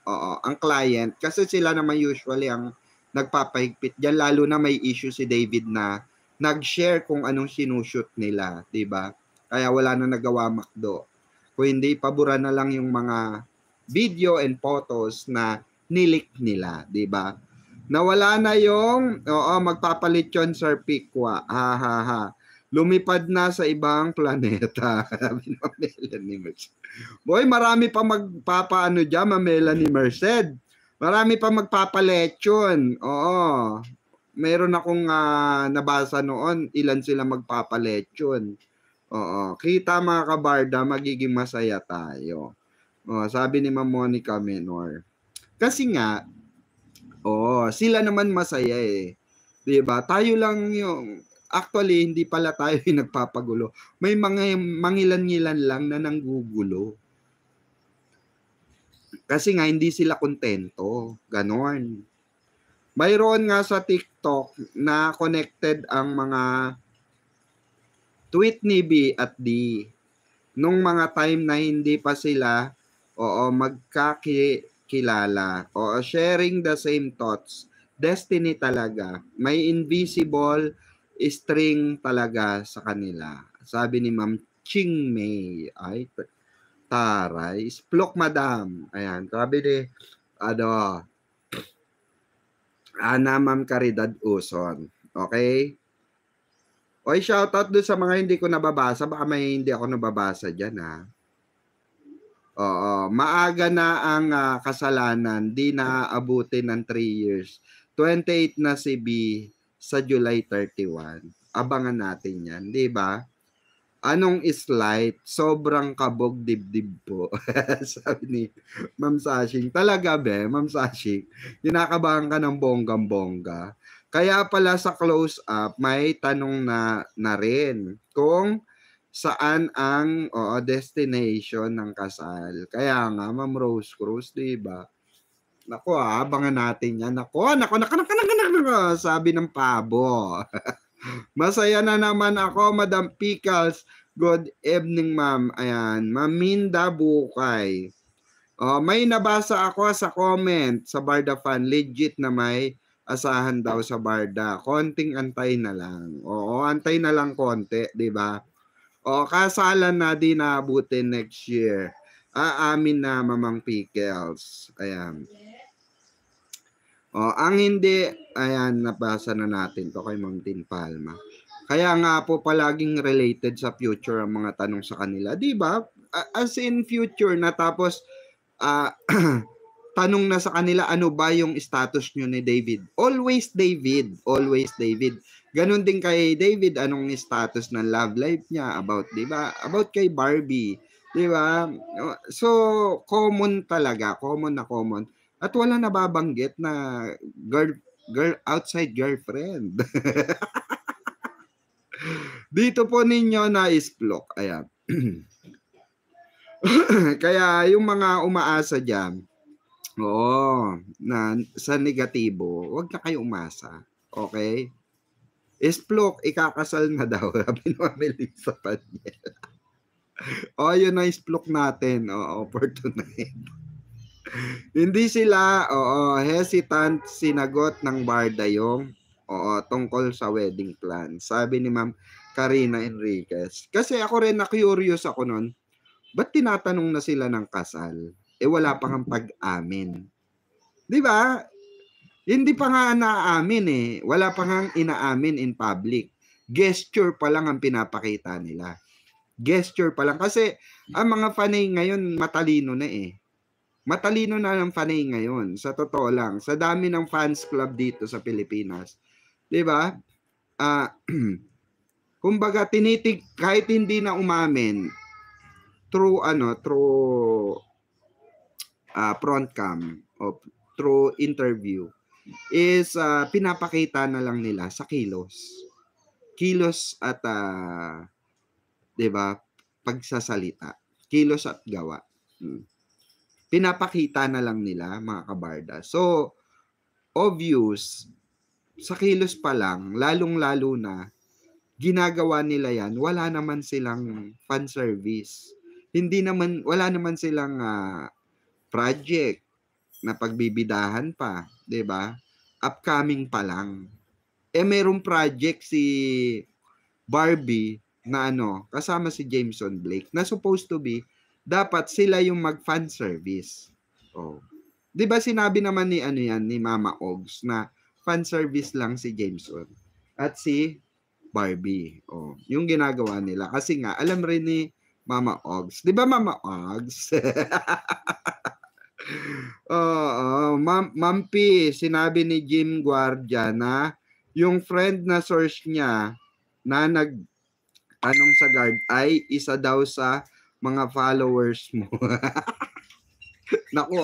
Oo, ang client. Kasi sila naman usually ang nagpapahigpit diyan, lalo na may issue si David na nag-share kung anong sinushoot nila, 'di ba? Kaya wala na nagawa McDo. Kung hindi, pabura na lang yung mga video and photos na nilik nila, 'di ba? Nawala na yung, oo, magpapalit yun, Sir Pikwa. Ha, ha, ha. Lumipad na sa ibang planeta. Sabi ng Melanie Merced. Boy, marami pa magpapaano dyan, Melanie Merced. Marami pa magpapalechon. Oo. Meron akong nabasa noon, ilan sila magpapalechon. Oo. Kita mga kabarda, magiging masaya tayo. Sabi ni Ma'am Monica Menor. Kasi nga, sila naman masaya eh. 'Di ba? Tayo lang yung actually hindi pala tayo yung nagpapagulo. May mga mangilan-ngilan lang na nanggugulo. Kasi nga hindi sila kontento. Ganon. Mayroon nga sa TikTok na connected ang mga tweet ni B at D nung mga time na hindi pa sila magkakilala o sharing the same thoughts. Destiny talaga. May invisible string talaga sa kanila. Sabi ni Ma'am Ching May. Ay, taray. Splok, madam. Ayan. Sabi ni, Ana Ma'am Caridad Uson. Okay? Oy, shoutout doon sa mga hindi ko nababasa. Baka may hindi ako nababasa dyan, ha? Oo, maaga na ang kasalanan, di naaabutin ng 3 years. 28 na si B sa July 31. Abangan natin yan, di ba? Anong slight? Sobrang kabog dibdib po. Sabi ni Ma'am Sashing. Talaga be, Ma'am Sashing? Kinakabahan ka ng bonggang-bongga. Kaya pala sa close-up, may tanong na rin kung saan ang destination ng kasal. Kaya nga, Ma'am Rose Cruz, di ba? Naku, abangan natin yan. Naku, sabi ng pabo. Masaya na naman ako, Madam Pickles. Good evening, ma'am. Ayan, Maminda Bukay. May nabasa ako sa comment sa Barda fan. Legit na may asahan daw sa Barda. Konting antay na lang. Oo, antay na lang konti, di ba? Kasalan na din naabutin next year. Aamin na, Mamang Pickles. Ayan. Ang hindi, ayan, nabasa na natin to kay Ma'am Tin Palma. Kaya nga po palaging related sa future ang mga tanong sa kanila. Di ba? As in future na tapos tanong na sa kanila, ano ba yung status nyo ni David? Always David. Always David. Ganon din kay David, anong status ng love life niya about, di ba? About kay Barbie. Di ba? So, common talaga. Common na common. At wala nababanggit na girl outside girlfriend. Dito po ninyo na isplok. Ayan. Kaya yung mga umaasa dyan, na sa negatibo, huwag na kayo umasa. Okay? Isplok, ikakasal na daw. Sabi ni Melissa Paniel. Yun na isplok natin. For tonight. Hindi sila hesitant sinagot ng Barda yung tungkol sa wedding plan. Sabi ni Ma'am Karina Enriquez. Kasi ako rin na-curious ako nun, ba't tinatanong na sila ng kasal? Wala pa kang pag-amin. Di ba? Hindi pa nga naamin eh. Wala pa nga inaamin in public. Gesture pa lang ang pinapakita nila. Gesture pa lang. Kasi ang mga fanay ngayon matalino na eh. Matalino na ng fanay ngayon. Sa totoo lang. Sa dami ng fans club dito sa Pilipinas. Diba? Kumbaga, kahit hindi na umamin, through front cam o through interview, is pinapakita na lang nila sa kilos. Kilos at, diba, pagsasalita. Kilos at gawa. Pinapakita na lang nila, mga kabarda. So, obvious, sa kilos pa lang, lalong-lalo na, ginagawa nila yan, wala naman silang fan service. Wala naman silang project. na pagbibidahan pa, 'di ba? Upcoming pa lang. Merong project si Barbie na kasama si Jameson Blake na supposed to be dapat sila yung mag-fan service. Oh. 'Di ba sinabi naman ni ni Mama Ogs na fan service lang si Jameson at si Barbie. Oh, yung ginagawa nila kasi nga alam rin ni Mama Ogs. 'Di ba Mama Ogs? Oo, Ma'am P, sinabi ni Jim Guardia na yung friend na source niya na nagtanong sa guard ay isa daw sa mga followers mo. Naku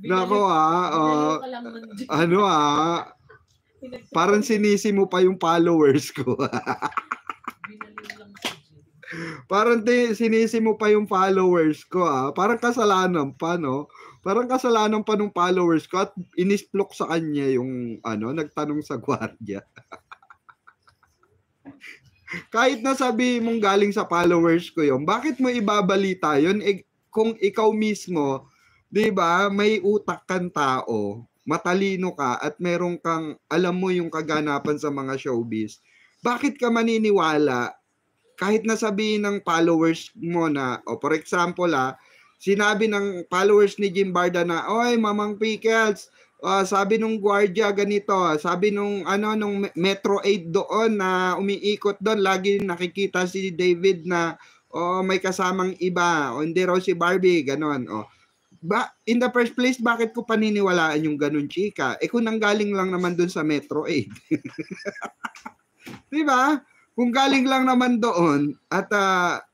Naku parang sinisi mo pa yung followers ko. Parang sinisi mo pa yung followers ko Parang kasalanan pa, no? Parang kasalanan pa ng followers ko at inisplok sa kanya yung nagtanong sa gwardiya. Kahit nasabi mong galing sa followers ko yun, bakit mo ibabalita yun? Kung ikaw mismo, 'di ba, may utak kang tao, matalino ka at meron kang alam mo yung kaganapan sa mga showbiz, bakit ka maniniwala kahit nasabihin ng followers mo na, for example sinabi ng followers ni Jim Barda na, oy Mamang Pickles, sabi nung gwardiya ganito, sabi nung nung Metro 8 doon na umiikot doon, lagi nakikita si David na may kasamang iba, hindi raw si Barbie, ganon. In the first place, bakit ko paniniwalaan yung ganon, chika? Kung nanggaling lang naman doon sa Metro 8. Di ba? Kung galing lang naman doon at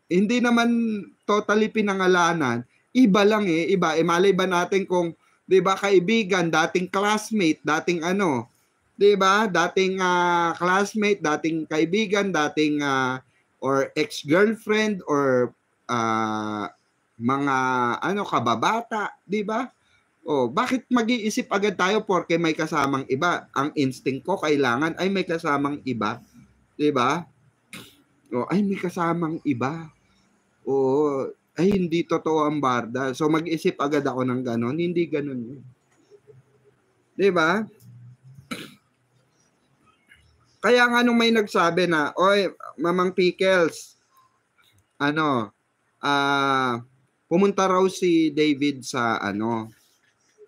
hindi naman totally pinangalanan, iba lang iba. Malay ba natin kung, 'di ba, kaibigan, dating classmate, dating 'di ba? Dating classmate, dating kaibigan, dating or ex-girlfriend or mga kababata, 'di ba? Bakit mag-iisip agad tayo porke may kasamang iba? Ang instinct ko kailangan ay may kasamang iba. 'Di ba? Ay may kasamang iba. Ay hindi totoo ang Barda. So mag-isip agad ako ng ganon, hindi ganon 'yun. 'Di ba? Kaya nga nung may nagsabi na, oy Mamang Pickles, pumunta raw si David sa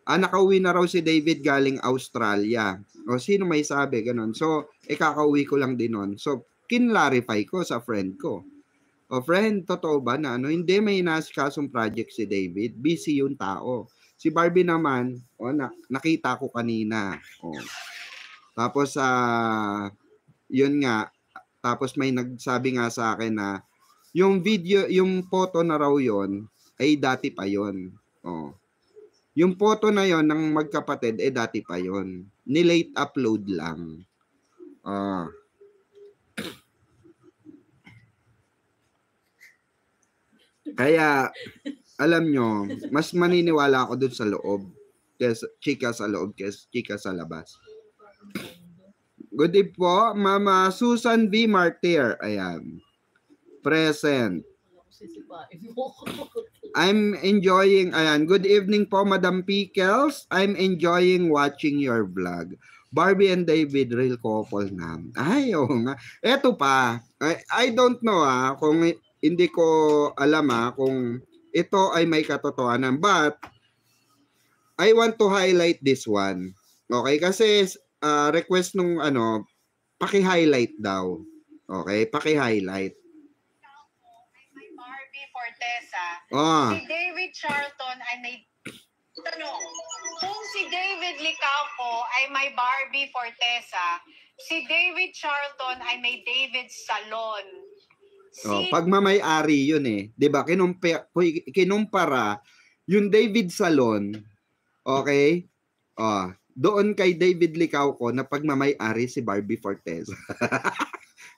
nakauwi na raw si David galing Australia. Sino may sabi ganon? So kakauwi ko lang din nun. So kinlarify ko sa friend ko. Friend, totoo ba na hindi, may inasikasong project si David, busy yung tao. Si Barbie naman, nakita ko kanina. Tapos yun nga, tapos may nagsabi nga sa akin na yung video, yung photo na raw yon ay dati pa yon. Yung photo na yon ng magkapatid dati pa yon. Ni-late upload lang. Kaya alam nyo, mas maniniwala ako dun sa loob kaysa chika sa loob kaysa chika sa labas. Good evening po, Mama Susan V. Martir. Ayan. Present. I'm enjoying, good evening po, Madam Pickles. I'm enjoying watching your vlog. Barbie and David, real couple na. Ay, nga. Eto pa, I don't know kung hindi ko alam kung ito ay may katotohanan. But, I want to highlight this one. Okay? Kasi, request nung paki-highlight daw. Okay? Paki-highlight. Fortesa. Si David Charlton ay may tanong. Kung si David Licauco ay may Barbie Fortesa, si David Charlton ay may David Salon. Pagmamay-ari yun 'di ba? Kinumpara yung David Salon, okay? Doon kay David Licauco na pagmamay-ari si Barbie Fortesa.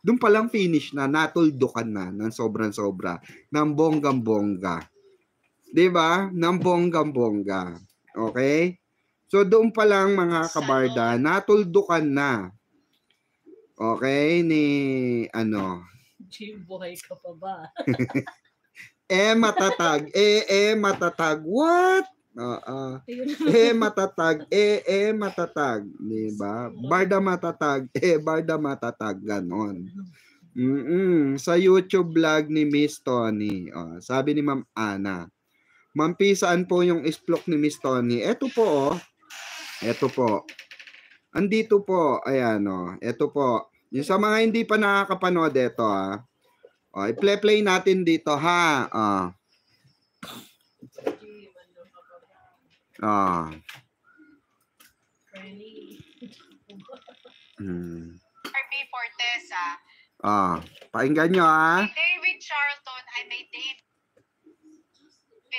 Doon pa lang finish na, natuldukan na ng sobrang-sobra, ng bonggang-bongga. 'Di ba? Ng bonggang-bongga. Okay? So doon pa lang mga kabarda, natuldukan na. Okay? Ni Jim, buhay ka pa ba? matatag. Matatag. What? Matatag. Matatag. Diba? Barda matatag. Barda matatag. Ganon. Sa YouTube vlog ni Miss Tony. Sabi ni Ma'am Ana. Ma'am P, saan po yung isplok ni Miss Tony? Ito po, Ito po. Andito po. Ayan, Ito po. Yung sa mga hindi pa nakakapanood, ito, i-play natin dito, ha? Barbie Fortesa. Pakinggan nyo, ha? Si David Charlton ay may David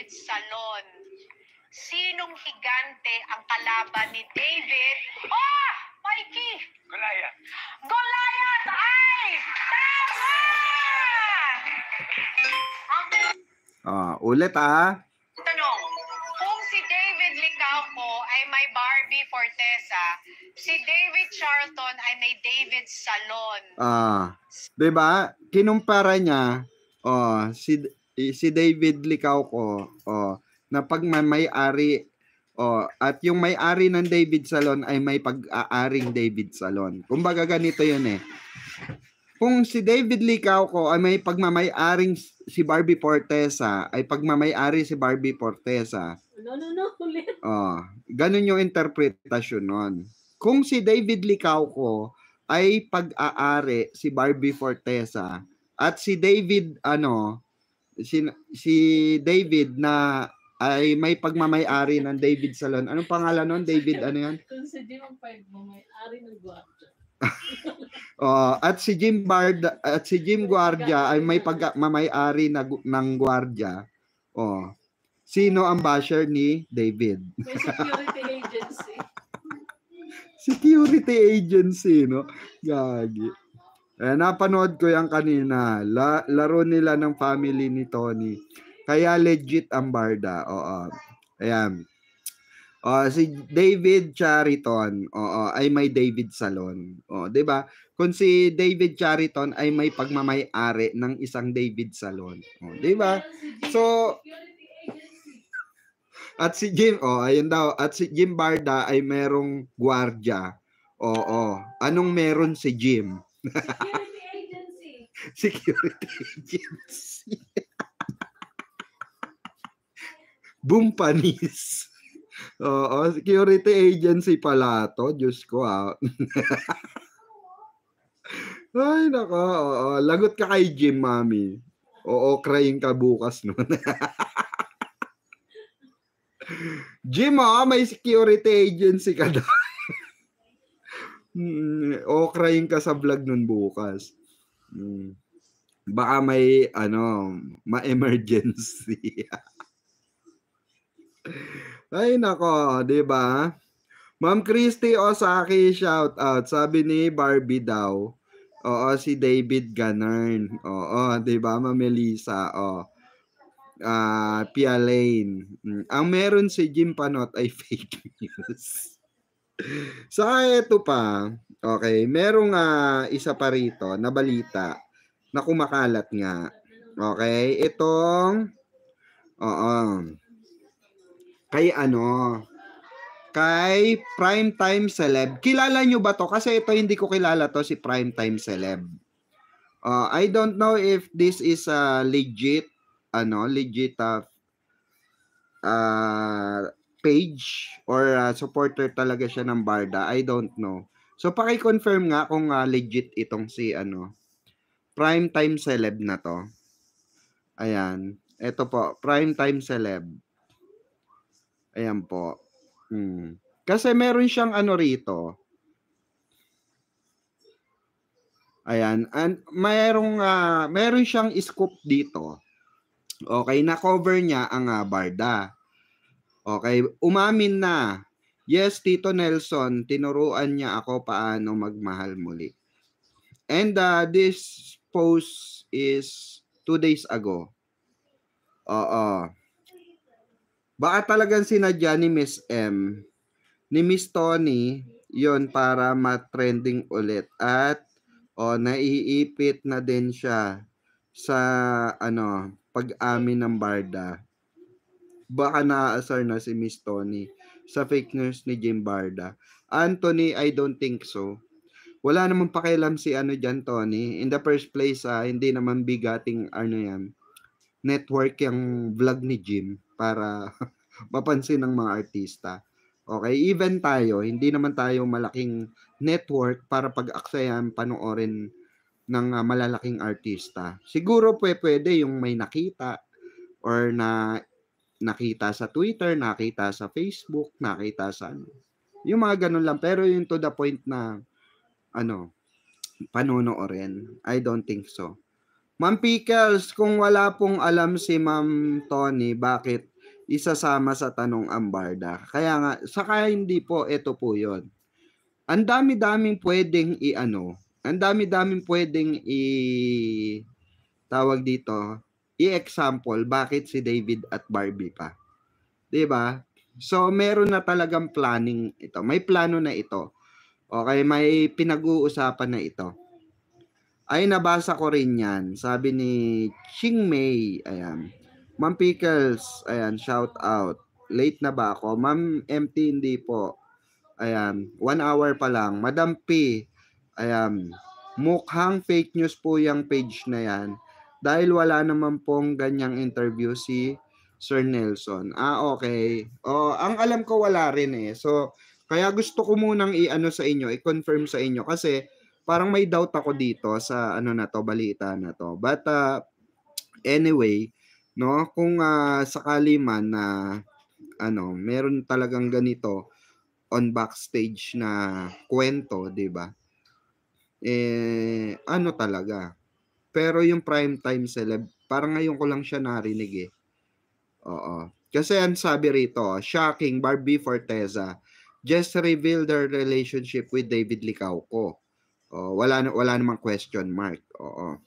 Salon. Sinong higante ang kalaban ni David? Mikey! Goliath. Goliath! Ay! Tama! Ulit, Tanong, kung si David Licauco ay may Barbie Fortesa, si David Charlton ay may David Salon. Diba? Kinumpara niya, si David Licauco, na pagmamay-ari, at yung may-ari ng David Salon ay may pag-aaring David Salon. Kumbaga ganito yun Kung si David Licauco ay may pagmamay-aring si Barbie Fortesa, ay pagmamay-ari si Barbie Fortesa. Ulit. Ganun yung interpretasyon nun. Kung si David Licauco ay pag-aari si Barbie Fortesa, at si David, si David na ay may pagmamay-ari ng David Salon. Anong pangalan nun? David, ano yan? Kung si Jim ang pagmamay-ari ng gwardiya. At si Jim Guardia ay may pagmamay-ari ng gwardiya. Sino ang basher ni David? May security agency. Security agency, no? Gagi. Napanood ko yan kanina. Laro nila ng family ni Tony. Kaya legit ang Barda. Ayan. Si David Chariton, ay may David Salon. 'Di ba? Kung si David Chariton ay may pagmamay-ari ng isang David Salon. 'Di ba? So at si Jim, ayun daw, at si Jim Barda ay merong gwardiya. Anong meron si Jim? Security agency. Security agency. Boom panis. Security agency pala to. Diyos ko, Ay, nako. Lagot ka kay Jim, mami. Crying ka bukas nun. Jim, may security agency ka daw. Crying ka sa vlog nun bukas. Baka may, ma-emergency. Ay, nako, di ba? Ma'am Christy Osaki, shout out. Sabi ni Barbie daw, si David Ganern. Di ba, Ma'am Melissa? Pia Lane. Ang meron si Jim Panot ay fake news. Ito pa. Okay, merong isa pa rito na balita na kumakalat nga. Okay, itong kay Primetime Celeb. Kilala nyo ba to? Kasi ito hindi ko kilala to, si Primetime Celeb. I don't know if this is legit page or supporter talaga siya ng Barda. I don't know. So paki-confirm nga kung legit itong si Primetime Celeb na to. Ayan. Ito po, Primetime Celeb. Ayan po. Kasi meron siyang rito. Ayan. And meron siyang scoop dito. Okay, na-cover niya ang Barda. Okay, umamin na. Yes, Tito Nelson, tinuruan niya ako paano magmahal muli. And this post is 2 days ago. Baka talagang sinadya ni Miss M, ni Miss Tony, yon para ma-trending ulit. At naiipit na din siya sa pag-amin ng Barda, baka naaasar na si Miss Tony sa fake news ni Jim Barda. Anthony, I don't think so. Wala namang pakialam si ano dyan, Tony. In the first place, hindi naman bigating ano yan, network yung vlog ni Jim para mapansin ng mga artista. Okay, even tayo, hindi naman tayo malaking network para pag-aksayan, panoorin ng malalaking artista. Siguro pwede yung may nakita or nakita sa Twitter, nakita sa Facebook, nakita sa ano. Yung mga ganun lang. Pero yung to the point na ano, panonoorin, I don't think so. Ma'am Pickles, kung wala pong alam si Ma'am Tony, bakit isasama sa tanong ang Barda? Kaya nga, saka hindi po, ito po yon. Ang dami-daming pwedeng ang dami-daming pwedeng tawag dito, i-example, bakit si David at Barbie pa. 'Di ba? So, meron na talagang planning ito. May plano na ito. Okay, may pinag-uusapan na ito. Ay, nabasa ko rin yan. Sabi ni Ching Mei, ayan. Ma'am Pickles, ayan, shout out. Late na ba ako? Ma'am MT, hindi po. Ayan, 1 hour pa lang. Madam P, ayan, mukhang fake news po yung page na yan. Dahil wala naman pong ganyang interview si Sir Nelson. Okay. Ang alam ko wala rin eh. So, kaya gusto ko munang sa inyo, i-confirm sa inyo kasi parang may doubt ako dito sa balita na to. But anyway, no, kung sakali man na meron talagang ganito on backstage na kwento, 'di ba? Talaga. Pero yung primetime celeb, parang ngayon ko lang siya narinig eh. Oo. Kasi ang sabi rito, shocking, Barbie Forteza just revealed their relationship with David Licauco. Wala namang question mark. Oo.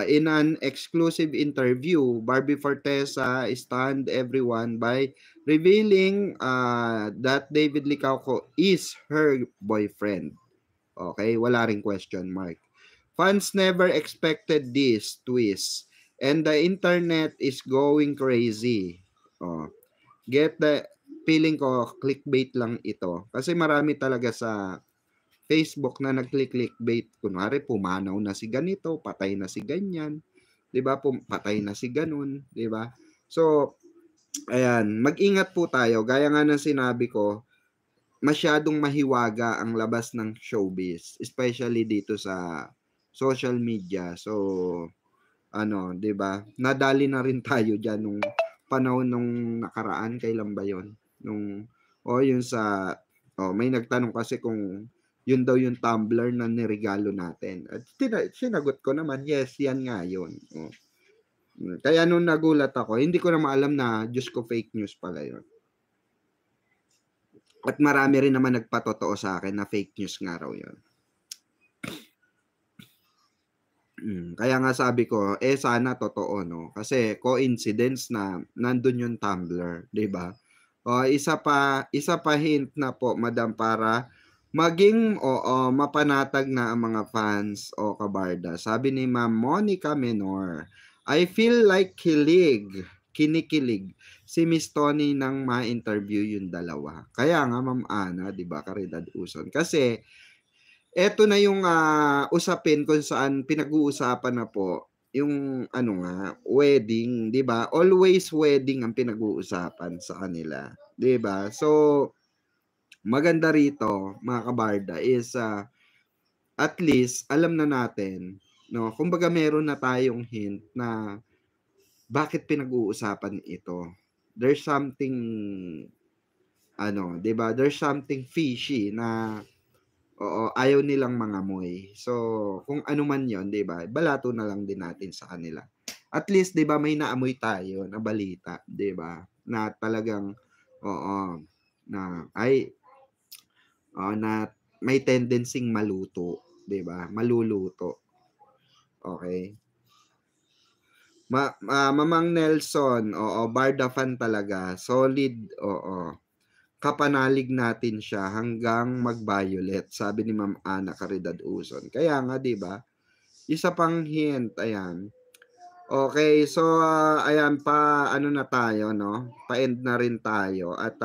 In an exclusive interview, Barbie Forteza stunned everyone by revealing that David Licauco is her boyfriend. Okay, wala ring question mark. Fans never expected this twist and the internet is going crazy. Get the feeling ko clickbait lang ito kasi marami talaga sa Facebook na nag-clickbait. Kunwari, pumanaw na si ganito, patay na si ganyan. 'Di ba? Patay na si ganun, 'di ba? So, ayan, mag-ingat po tayo. Gaya nga ng sinabi ko, masyadong mahiwaga ang labas ng showbiz, especially dito sa social media. So, 'di ba? Nadali na rin tayo diyan nung panahon nung nakaraan, kailan ba 'yon? Yun sa may nagtanong kasi kung yun daw yung tumbler na niregalo natin. At sinagot ko naman, yes, yan nga yun. Kaya nung nagulat ako, hindi ko na maalam na, Diyos ko, fake news pala yun. At marami rin naman nagpatotoo sa akin na fake news nga raw yun. Kaya nga sabi ko, sana totoo, no? Kasi coincidence na nandun yung tumbler, di ba? Isa pa hint na po, madam, para maging mapanatag na ang mga fans o kabarda. Sabi ni Ma'am Monica Menor, I feel like kinikilig si Miss Tony nang ma-interview yung dalawa. Kaya nga Ma'am Ana, 'di ba, Caridad Uson. Kasi eto na yung usapin kung saan pinag-uusapan na po yung wedding, 'di ba? Always wedding ang pinag-uusapan sa kanila, 'di ba? So maganda rito, mga kabarda, is at least alam na natin, no? Kumbaga meron na tayong hint na bakit pinag-uusapan ito. There's something 'di ba? There's something fishy na ayaw nilang mangamoy. So, kung ano man 'yon, 'di ba? Balato na lang din natin sa kanila. At least 'di ba may naamoy tayo na balita, 'di ba? Na talagang na may tendencing maluto, 'di ba? Maluluto. Okay. Mamang Nelson, Barda fan talaga. Solid, kapanalig natin siya hanggang mag-violet, sabi ni Ma'am Ana Caridad Uson. Kaya nga, 'di ba? Isa pang hint, ayan. Okay, so ayan ano na tayo, no? Pa-end na rin tayo at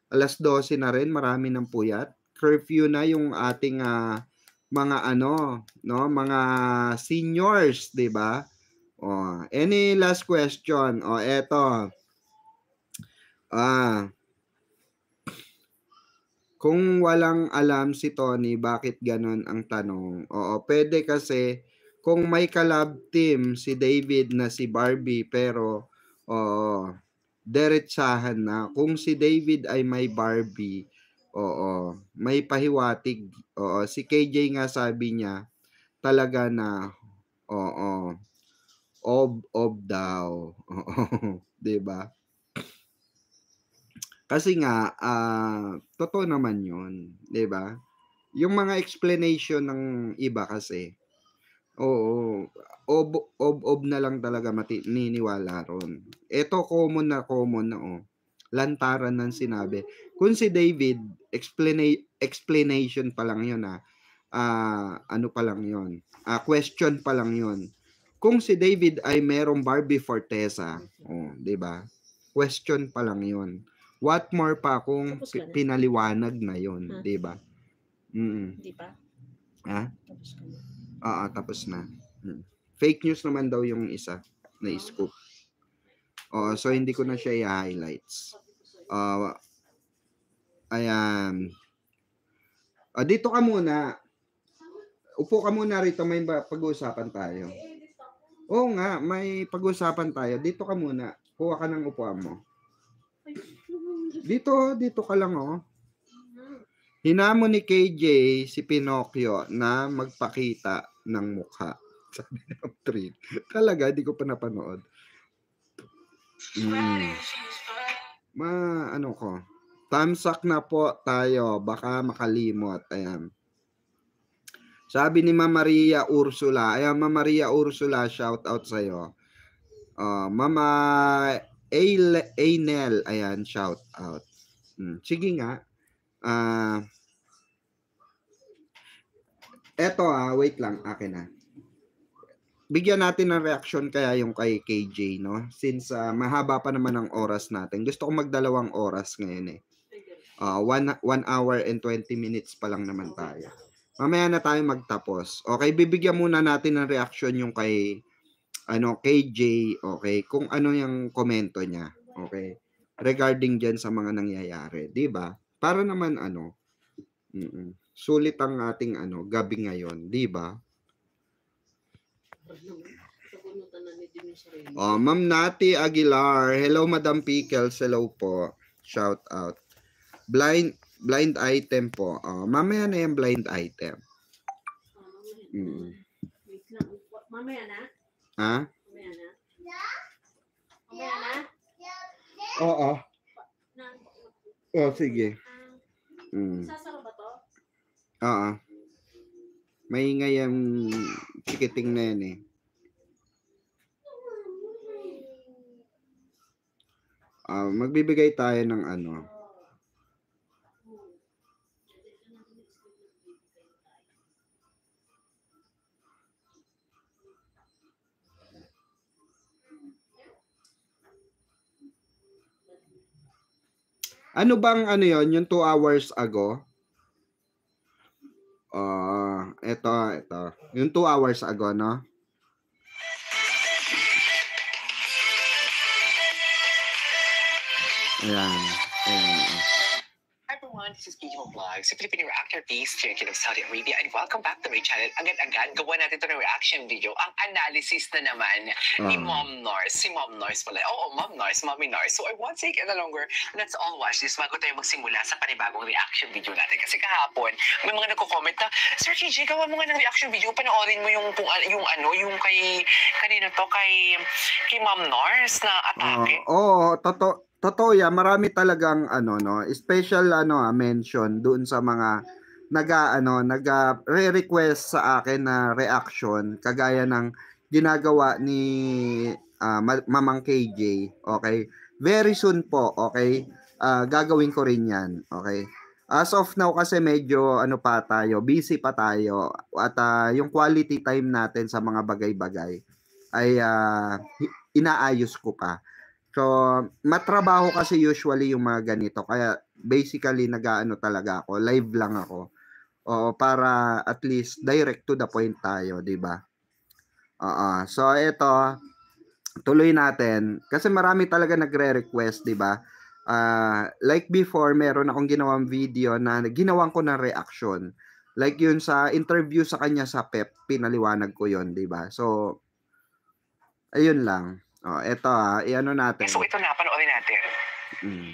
12:00 na rin, marami ng puyat. Curfew na yung ating mga ano, no, mga seniors, 'di ba? Oh, any last question? Oh, eto. Kung walang alam si Tony, bakit ganon ang tanong? Oo, pwede kasi kung may collab team si David na si Barbie pero diretsahan na. Kung si David ay may Barbie, may pahiwatig. Oo, si KJ nga sabi niya talaga na ob daw. Oo, 'di ba? Kasi nga, totoo naman yun, 'di ba? Yung mga explanation ng iba kasi, oo, ob na lang talaga niniwala ron. Ito common na, lantaran ng sinabi. Kung si David, explanation pa lang yun ano pa lang yun, question pa lang yun. Kung si David ay merong Barbie Fortesa, 'di ba? Question pa lang yun. What more pa kung pinaliwanag na yun, 'di ba? Di ba? Ha? Tapos ka na. Tapos na. Fake news naman daw yung isa na scoop. So hindi ko na siya i-highlights. Ayan. Dito ka muna. Upo ka muna rito, may pag-uusapan tayo. Oo nga, may pag-uusapan tayo. Dito ka muna. Kuha ka ng upuan mo. Dito ka lang, oh. Hinamon ni KJ si Pinocchio na magpakita ng mukha. Sabi ng Trin. Talaga, di ko pa napanood. Ano ko? Tamsak na po tayo. Baka makalimot. Ayan. Sabi ni Mama Maria Ursula. Ayan, Mama Maria Ursula, shout out sa'yo. Mama Ainel. Ayan, shout out. Sige nga. Eto wait lang, akin na. Bigyan natin ng reaction kaya yung kay KJ, no? Since mahaba pa naman ang oras natin. Gusto ko magdalawang oras ngayon 1 hour and 20 minutes pa lang naman tayo. Mamaya na tayo magtapos. Okay, bibigyan muna natin ng reaction yung kay KJ, okay? Kung ano yung komento niya, okay? Regarding diyan sa mga nangyayari, 'di ba? Para naman sulit ang ating gabi ngayon, 'di ba? Ma'am Nati Aguilar, hello Madam Pickles, hello po. Shout out. Blind item po. Mamaya na yung blind item. Mamaya na? Ha? Mamaya na? Mamaya na? Oo. Sige. Sasaro ba to? Oo. Maingay yung chikiting na yan magbibigay tayo ng Ano bang yon yung 2 hours ago? Ito. Yung 2 hours ago, no? Ayan. Hi everyone, this is Kiko Vlog, si Filipino reactor based here in Saudi Arabia, and welcome back to my channel. Agad-agad, gawa natin ito ng reaction video, ang analysis na naman ni Mom Nars. Si Mom Nars pala. Oo, Mom Nars, Mommy Nars. So I won't take any longer. Let's all watch this bago tayo magsimula sa panibagong reaction video natin. Kasi kahapon, may mga nagko-comment na, Sir KJ, gawa mo nga ng reaction video, panoorin mo yung kay, kanino to, kay Mom Nars na atake. Totoo yan, marami talagang special mention doon sa mga re-request sa akin na reaction kagaya ng ginagawa ni Mamang KJ. Okay? Very soon po, okay? Gagawin ko rin 'yan, okay? As of now kasi medyo busy pa tayo at yung quality time natin sa mga bagay-bagay ay inaayos ko pa. So, matrabaho kasi usually yung mga ganito. Kaya basically nag-aano talaga ako, live lang ako. Oo, para at least direct to the point tayo, 'di ba? Oo. So, ito, tuloy natin kasi marami talaga nagre-request, 'di ba? Like before, meron akong ginawang video na ginawan ko ng reaction. Like yun sa interview sa kanya sa PEP, pinaliwanag ko yun, 'di ba? So, ayun lang. Oh, eto i-ano natin. So ito na, panoorin natin. Mm.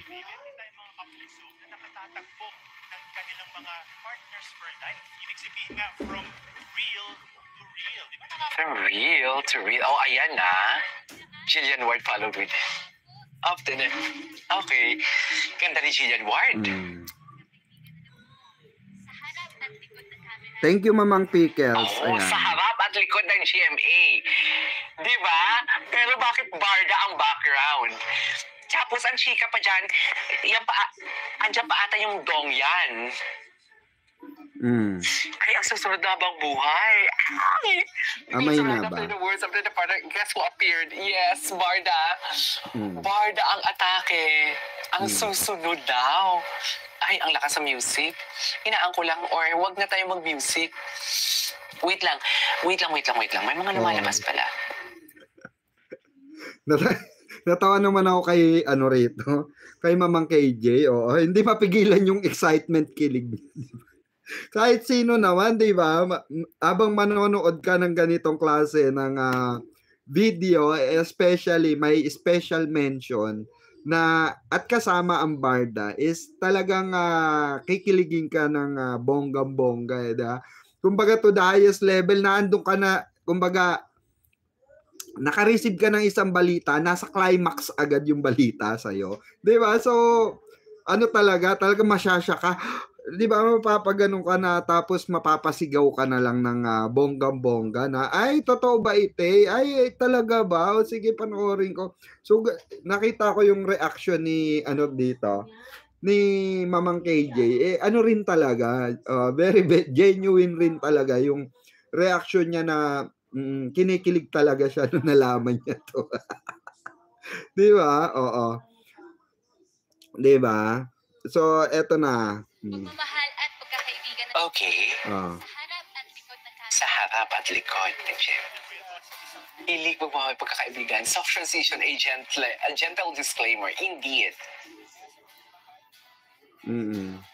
Nakatatagpo ng kanilang mga partners for life. Ibig sabihin nga, from real to real. Di ba? From real to real. Oh, ayan na. Jillian Ward followed with often. Okay. Ganda ni Jillian Ward. Mm. Thank you, Mamang Pickles. Oh, Ayan. sa harap at likod ng GMA. Di ba? Pero bakit Barda ang background? Tapos ang chika pa dyan, yan pa, andyan pa ata yung dong yan. Mm. Ay, ang susunod na bang buhay? Ay! Amay na ba? After the words, after the partner, guess who appeared? Yes, Barda. Mm. Barda ang atake. Ang susunod daw. Ay, ang lakas ng music. Hinaan ko lang, or wag na tayo mag-music. Wait lang. May mga lumalabas pala. Natawa naman ako kay ano rito, kay Mamang KJ. Oo, hindi mapigilan yung excitement, kilig. Kahit sino naman, 'di ba? Habang manonood ka ng ganitong klase ng video, especially may special mention na at kasama ang Barda is talagang kikiligin ka ng bonggang-bongga, diba? Kumbaga to the highest level na andun ka na, kumbaga naka-receive ka ng isang balita, nasa climax agad yung balita sa'yo. 'Di ba? So, ano talaga masyasya ka. 'Di ba, mapapaganon ka na tapos mapapasigaw ka na lang ng bonggang-bongga na, ay, totoo ba ite? Ay, talaga ba? O, sige, panoorin ko. So, nakita ko yung reaction ni, dito, ni Mamang KJ. Ano rin talaga, very genuine rin talaga yung reaction niya na kinikilig talaga siya nung nalaman niya to. 'Di ba? Oo. 'Di ba? So, eto na. Pagmamahal at pagkakaibigan ng Okay. sa harap at likod ng Sa harap at likod ng Jim. Ilig magmamahal pagkakaibigan. Soft transition, a gentle disclaimer. Indeed,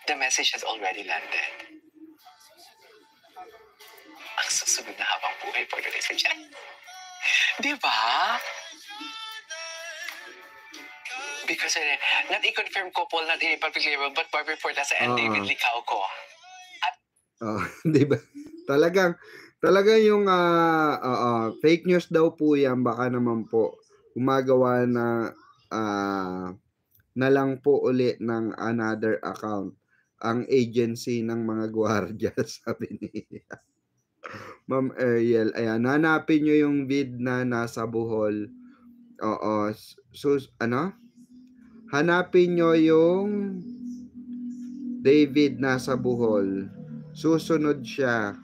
the message has already landed. Ang susunod na habang buhay pagdating sa Jim. Di ba? Because not a confirmed couple, not a public label, but Barbie Fortesa and David Licauco. Di ba? Talagang yung fake news daw po yan, baka naman po gumagawa na lang po uli ng another account ang agency ng mga gwardiya, sabi ni Ma'am Ariel. Ayan, hanapin nyo yung vid na nasa Bohol. Oo. So, hanapin nyo yung David nasa Bohol. Susunod siya.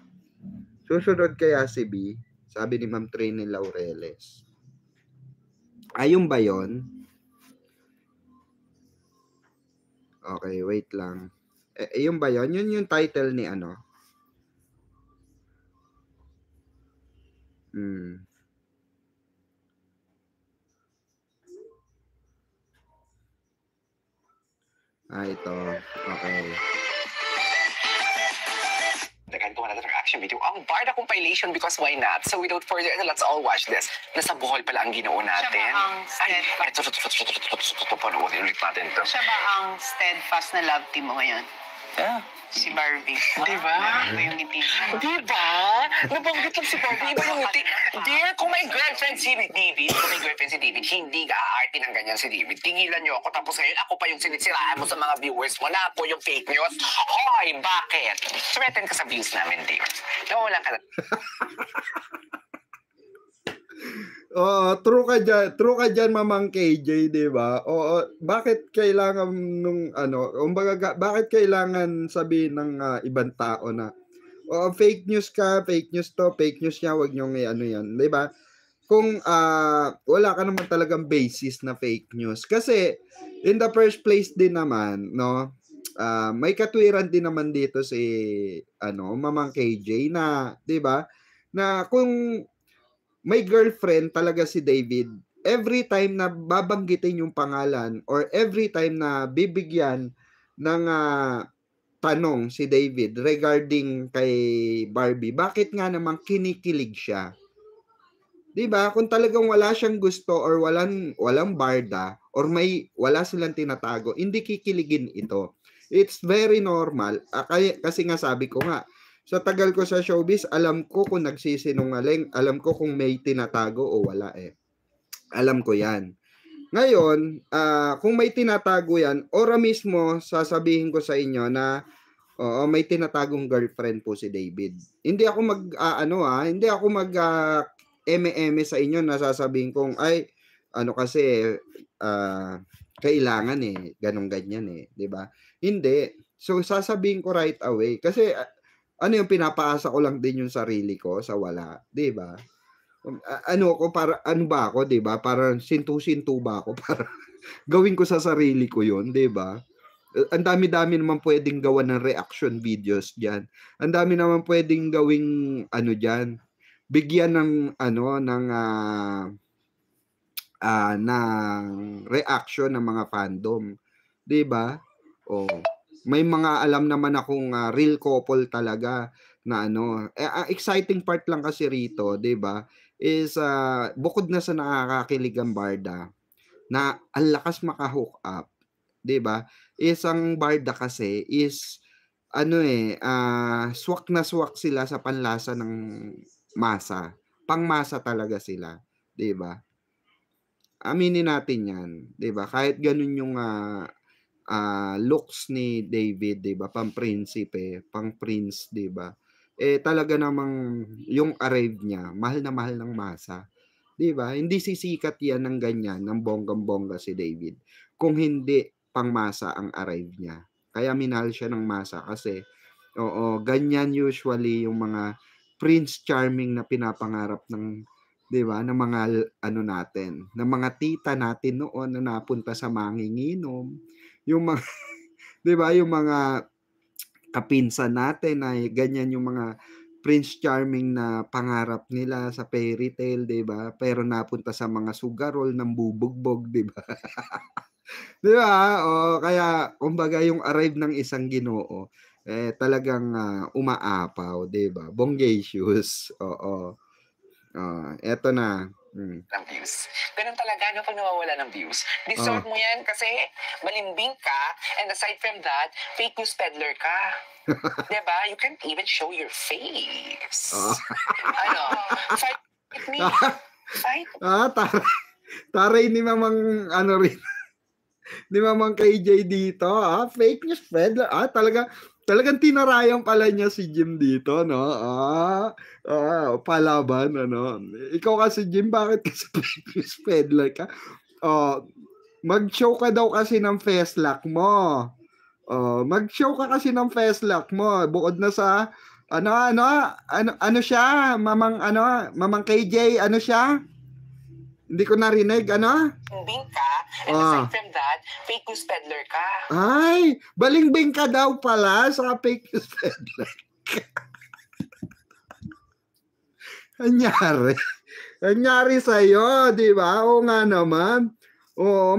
Susunod kaya si B? Sabi ni Ma'am Trini Laureles. Ayun ba yun? Okay, wait lang. Yun ba yun? Yun yung title ni ano? Ito. Okay. Nagagawa natin ang reaction video. Ang Barda compilation, because why not? So without further ado, let's all watch this. Nasa Bohol pala ang ginoo natin. Siya ba ang steadfast? Ito, panoorin ulit natin ito. Siya ba ang steadfast na love team mo ngayon? Yeah. Si Barbie. Diba? Iba yung ngiti. Diba? Nabanggit lang si Barbie. Iba yung ngiti. Dear, kung may girlfriend si David, hindi ka-aarte ng ganyan si David. Tingilan niyo ako, tapos ngayon ako pa yung sinisiraan mo sa mga viewers mo na ako yung fake news. Hoy, bakit? Threaten ka sa views namin, David. Nawawalan ka na. True ka dyan, Mamang KJ, di ba? Bakit kailangan bakit kailangan sabihin ng ibang tao na fake news ka, fake news to, fake news niya, wag niyong yan, di ba? kung wala ka naman talagang basis na fake news. Kasi in the first place din naman, no, may katwiran din naman dito si Mamang KJ na, 'di ba? Na kung may girlfriend talaga si David, every time na babanggitin yung pangalan or every time na bibigyan ng tanong si David regarding kay Barbie, bakit nga naman kinikilig siya? 'Di ba? Kung talagang wala siyang gusto or walang barda or wala silang tinatago, hindi kikiligin ito. It's very normal. Kasi nga sabi ko nga, sa tagal ko sa showbiz, alam ko kung nagsisinungaling, alam ko kung may tinatago o wala eh. Alam ko 'yan. Ngayon, kung may tinatago 'yan, ora mismo sasabihin ko sa inyo na may tinatagong girlfriend po si David. Hindi ako hindi ako eme-eme sa inyo na sasabihin kong ay kasi kailangan ganun ganyan 'di ba? Hindi. So sasabihin ko right away kasi yung pinapaasa ko lang din yung sarili ko sa wala, 'di ba? Ano ba ako, 'di ba? Para sintu-sintu ba ako para gawin ko sa sarili ko 'yon, 'di ba? Ang dami-dami naman pwedeng gawa ng reaction videos diyan. Ang dami naman pwedeng gawing diyan. Bigyan ng ng reaction ng mga fandom, 'di ba? May mga alam naman akong real couple talaga na exciting part lang kasi rito, 'di ba? Is bukod na sa nakakakilig ang barda na ang lakas maka-hook up, 'di ba? Isang barda kasi is swak na swak sila sa panlasa ng masa. Pangmasa talaga sila, 'di ba? Aminin natin 'yan, 'di ba? Kahit ganun yung looks ni David, 'di ba? Pang-prinsipe, pang-prince, 'di ba? Talaga namang yung arrive niya, mahal na mahal ng masa. 'Di ba? Hindi sisikat 'yan ng ganyan, ng bonggang-bongga si David. Kung hindi pangmasa ang arrive niya. Kaya minahal siya ng masa kasi ganyan usually yung mga Prince Charming na pinapangarap ng 'di ba, ng mga natin, ng mga tita natin noon na napunta sa manginginom, yung mga 'di ba, yung mga kapinsan natin ay ganyan yung mga Prince Charming na pangarap nila sa fairy tale, 'di ba? Pero napunta sa mga sugarol ng bubugbog, 'di ba? 'Di ba? Kaya kumbaga yung arrive ng isang Ginoo talagang umaapaw, 'di ba? Bongacious. Eto na. Ng views. Ganun talaga, pag nawawala ng views. Deserve mo yan kasi malimbing ka, and aside from that, fake news peddler ka. Diba? You can't even show your face. Fight with me. Fight. Taray ni Mamang rin. Ni Mamang KJ dito, fake news peddler. Talagang tinarayan pala niya si Jim dito, no? Palaban, Ikaw kasi, Jim, bakit kasi fake news peddler ka? Mag-show ka daw kasi ng Festlock mo. Mag-show ka kasi ng Festlock mo. Bukod na sa, ano siya? Mamang KJ, ano siya? Hindi ko narinig, Balingbing ka, and aside from that, fake news peddler ka. Ay, balingbing ka daw pala sa fake news peddler ka. Anyari sa'yo, di ba? Oo nga naman.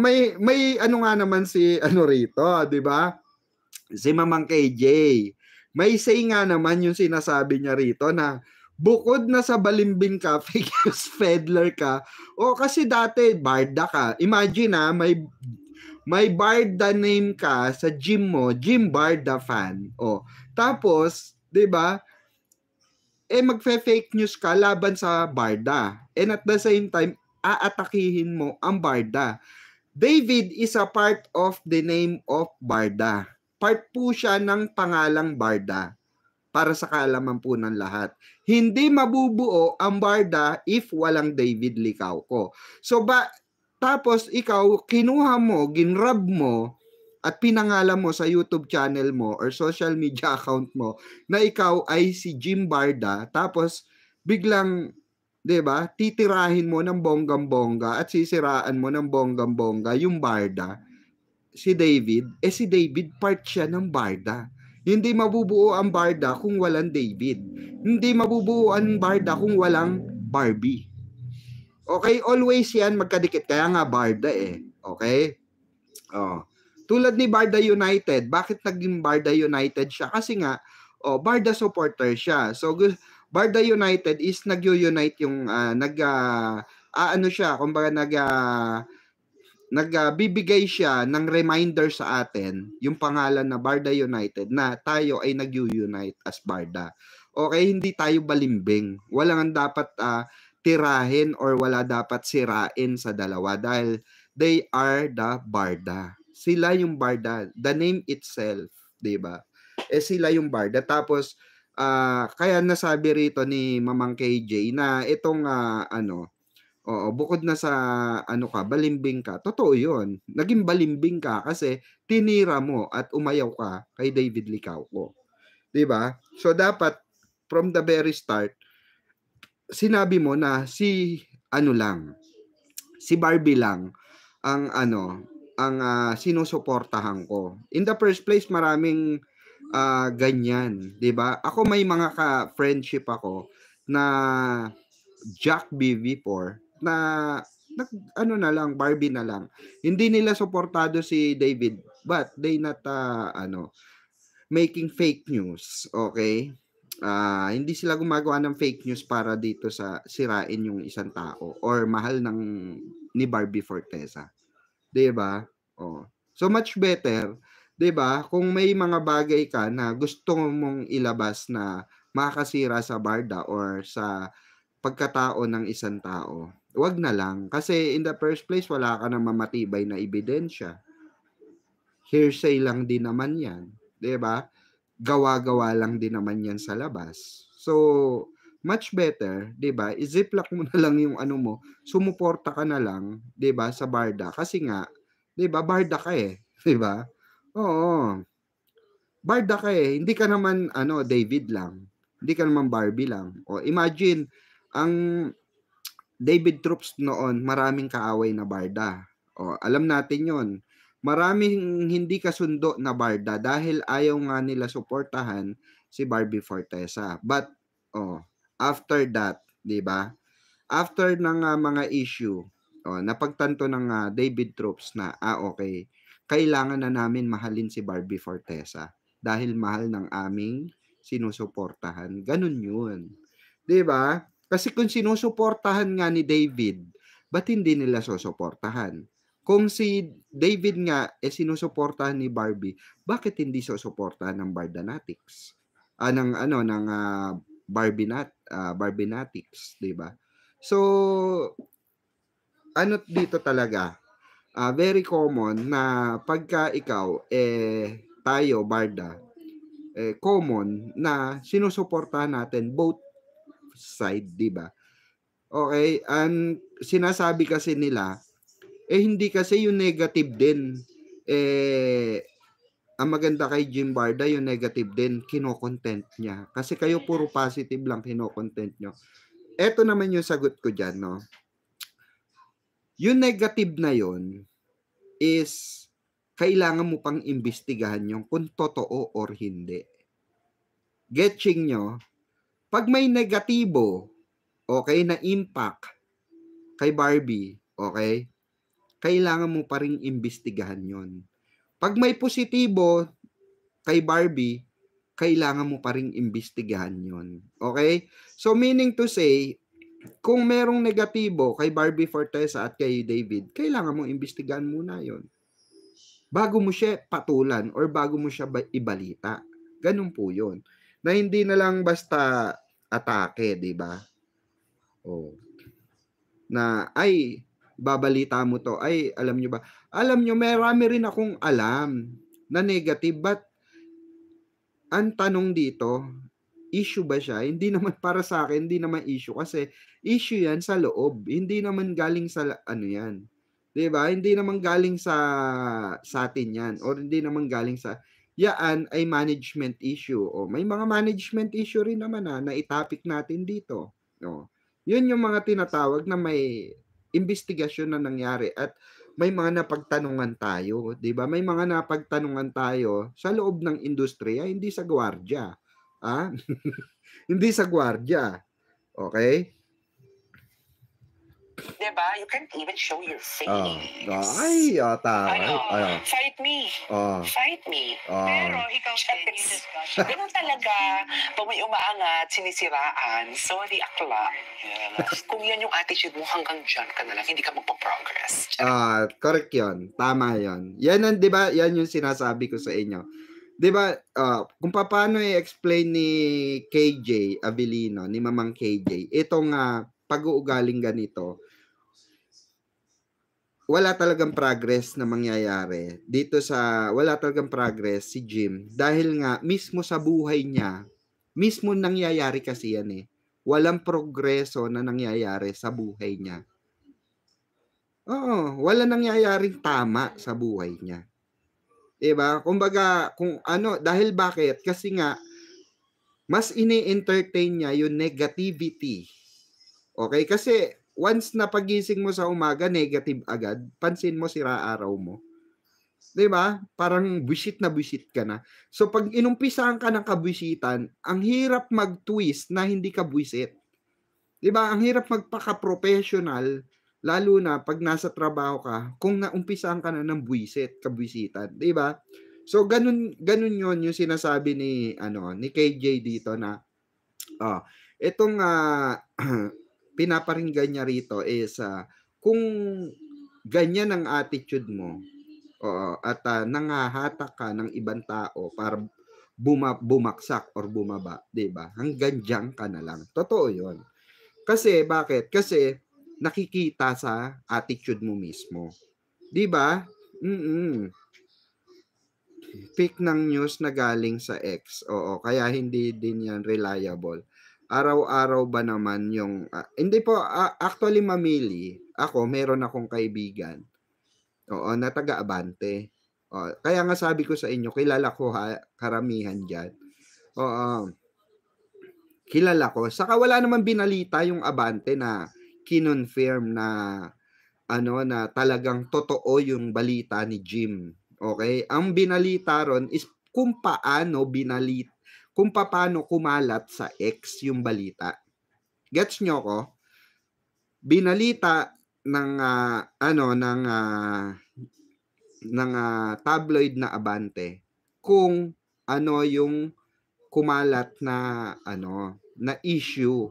May nga naman si rito, di ba? Si Mamang KJ. May say nga naman yung sinasabi niya rito na bukod na sa balimbing ka, fake news peddler ka, kasi dati barda ka. Imagine may barda name ka sa gym mo, Gym Barda fan. Tapos, 'di ba? Magfe-fake news ka laban sa barda. And at the same time, aatakihin mo ang barda. David is a part of the name of barda. Part po siya ng pangalang barda. Para sa kaalaman po ng lahat. Hindi mabubuo ang barda if walang David Licauco. So tapos ikaw, kinuha mo, ginrab mo, at pinangalan mo sa YouTube channel mo or social media account mo na ikaw ay si Jim Barda, tapos biglang 'Di ba? Titirahin mo ng bonggang-bongga at sisiraan mo ng bonggang-bongga yung Barda. Si David part siya ng Barda. Hindi mabubuo ang Barda kung walang David. Hindi mabubuo ang Barda kung walang Barbie. Okay, always yan magkadikit. Kaya nga Barda eh. Okay? Oh. Tulad ni Barda United, bakit naging Barda United siya? Kasi nga, Barda supporter siya. So, Barda United is nag-unite yung, ano siya, kumbaga nagbibigay siya ng reminder sa atin, yung pangalan na Barda United, na tayo ay nag-unite as Barda. Okay, hindi tayo balimbing. Walang dapat tirahin or wala dapat sirain sa dalawa dahil they are the Barda. Sila yung Barda. The name itself, diba? Sila yung Barda. Tapos, kaya nasabi rito ni Mamang KJ na itong bukod na sa balimbing ka, totoo yun. Naging balimbing ka kasi tinira mo at umayaw ka kay David Licauco. Diba? So dapat from the very start, sinabi mo na si Barbie lang ang sinusuportahan ko. In the first place, maraming ganyan, 'di ba? Ako may mga ka-friendship ako na Jack BV4 na na lang, Barbie na lang. Hindi nila suportado si David, but they not making fake news, okay? Hindi sila gumagawa ng fake news para dito sa sirain yung isang tao or mahal ni Barbie Forteza. 'Di ba? So much better, 'di ba? Kung may mga bagay ka na gusto mong ilabas na makakasira sa Barda or sa pagkatao ng isang tao, wag na lang. Kasi in the first place, wala ka nang mamatibay na ebidensya. Hearsay lang din naman yan. 'Di ba? Gawa-gawa lang din naman yan sa labas. So, much better, 'di ba? I-ziplock mo na lang yung mo, sumuporta ka na lang, 'di ba, sa Barda kasi nga, 'di ba, Barda ka eh, 'di ba? Oo. Barda ka eh, hindi ka naman David lang. Hindi ka naman Barbie lang. O imagine ang David Troops noon, maraming kaaway na Barda. Alam natin 'yon. Maraming hindi kasundo na Barda dahil ayaw nga nila suportahan si Barbie Forteza. But after that, 'di ba? After ng mga issue, napagtanto ng David Troops na okay, kailangan na namin mahalin si Barbie Forteza dahil mahal ng aming sinusuportahan. Ganun 'yun. 'Di ba? Kasi kung sinusuportahan nga ni David, ba't hindi nila susuportahan? Kung si David nga sinusuportahan ni Barbie, bakit hindi susuportahan ng Bardanatics? Ng Barbinatics, 'di ba? So dito talaga, very common na pagka ikaw tayo Barda, common na sinusuportahan natin both side, 'di ba? Okay, and sinasabi kasi nila hindi kasi yung negative din ang maganda kay Jim Barda, yung negative din kino-content niya. Kasi kayo puro positive lang kino-content nyo. Eto naman yung sagot ko diyan, no. Yung negative na yon is kailangan mo pang imbestigahan yung kung totoo or hindi. Getching nyo? Pag may negatibo, okay, na impact kay Barbie, okay, kailangan mo pa rin imbestigahan yon. Pag may positibo kay Barbie, kailangan mo pa rin imbestigahan yon. Okay? So meaning to say, kung merong negatibo kay Barbie Forteza at kay David, kailangan mong imbestigahan muna yon bago mo siya patulan or bago mo siya ibalita. Ganun po yun. Na hindi na lang basta atake, di ba? Na babalita mo to. Alam nyo ba? Alam nyo, marami rin akong alam na negative, but ang tanong dito, issue ba siya? Hindi naman para sa akin, hindi naman issue kasi issue yan sa loob. Hindi naman galing sa yan. 'Di ba? Hindi naman galing sa atin yan or hindi naman galing sa yan ay management issue. May mga management issue rin naman na itapik natin dito. Yun yung mga tinatawag na may investigasyon na nangyari at may mga napagtanungan tayo, 'di ba? May mga napagtanungan tayo sa loob ng industriya, hindi sa gwardiya. Ah? Hindi sa gwardiya. Okay? Diba? You can't even show your face. Taray. Ano? Fight me. Fight me. Pero ikaw din, you just got Ganun talaga. Pag may umaangat, sinisiraan, sorry akla. Kung yan yung attitude mo, hanggang dyan ka na lang, hindi ka magpa-progress. Correct yun. Tama yun. Yan ang, di ba, yan yung sinasabi ko sa inyo. Di ba, kung paano i-explain ni KJ Abilino, ni Mamang KJ, itong pag-uugaling ganito, wala talagang progress na mangyayari dito wala talagang progress si Jim dahil nga mismo sa buhay niya, mismo nangyayari kasi yan walang progreso na nangyayari sa buhay niya. Wala nangyayaring tama sa buhay niya. Diba? Kumbaga, dahil bakit? Kasi nga, mas ini-entertain niya yung negativity. Okay? Kasi, once na pagising mo sa umaga, negative agad, pansin mo sira araw mo. 'Di ba? Parang buwisit na buwisit ka na. So pag inumpisahan ka ng kabwisitan, ang hirap mag-twist na hindi ka buwisit. 'Di ba? Ang hirap magpaka-professional lalo na pag nasa trabaho ka kung naumpisahan ka na ng kabwisitan, 'di ba? So ganun 'yon yung sinasabi ni KJ dito na itong pinaparinggan niya rito is kung ganyan ang attitude mo at nangahatak ka ng ibang tao para bumaksak or bumaba, 'di ba? Hanggang diyan ka na lang. Totoo 'yon. Kasi bakit? Kasi nakikita sa attitude mo mismo. 'Di ba? Fake ng news na galing sa X. Kaya hindi din yan reliable. Araw-araw ba naman yung hindi po actually mamili ako, meron akong kaibigan na taga-Abante. Kaya nga sabi ko sa inyo, kilala ko karamihan diyan. Kilala ko. Saka wala naman binalita yung Abante na kinonfirm na na talagang totoo yung balita ni Jim. Okay? Ang binalita ron is kung paano kumalat sa X yung balita. Gets nyo ko? Binalita ng tabloid na Abante kung ano yung kumalat na na issue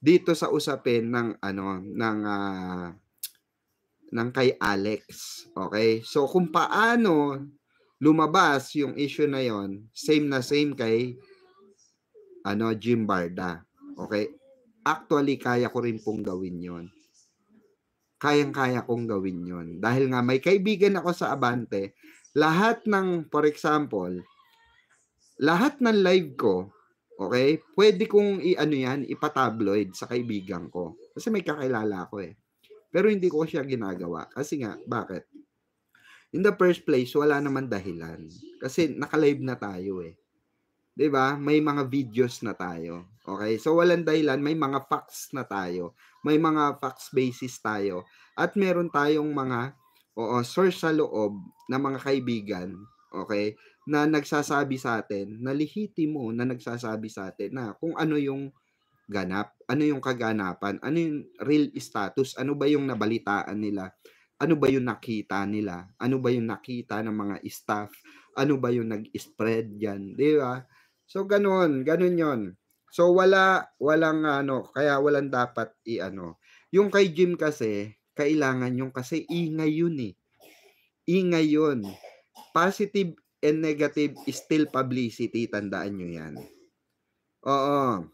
dito sa usapin ng kay Alex. Okay? So kung paano lumabas yung issue na yon, same kay Jim Barda. Okay? Actually, kaya ko rin pong gawin yon. Kayang-kaya kong gawin yon. Dahil nga may kaibigan ako sa Abante, lahat ng, for example, lahat ng live ko, okay, pwede kong ipatabloid sa kaibigan ko. Kasi may kakilala ako Pero hindi ko siya ginagawa. Kasi nga, bakit? In the first place, wala naman dahilan. Kasi naka-live na tayo 'Di ba? May mga videos na tayo. Okay? So walang dahilan, may mga facts na tayo. May mga facts basis tayo. At meron tayong mga source sa loob na mga kaibigan, okay, na nagsasabi sa atin, na lehitimo na nagsasabi sa atin na kung ano yung ganap, ano yung kaganapan, ano yung real status, ano ba yung nabalitaan nila, ano ba yung nakita nila, ano ba yung nakita ng mga staff, ano ba yung nag-spread dyan, di ba? So, ganun yon. So, walang kaya walang dapat Yung kay Jim kasi, kailangan yung kasi ingay yun Ingay yun. Positive and negative is still publicity, tandaan nyo yan. Oo.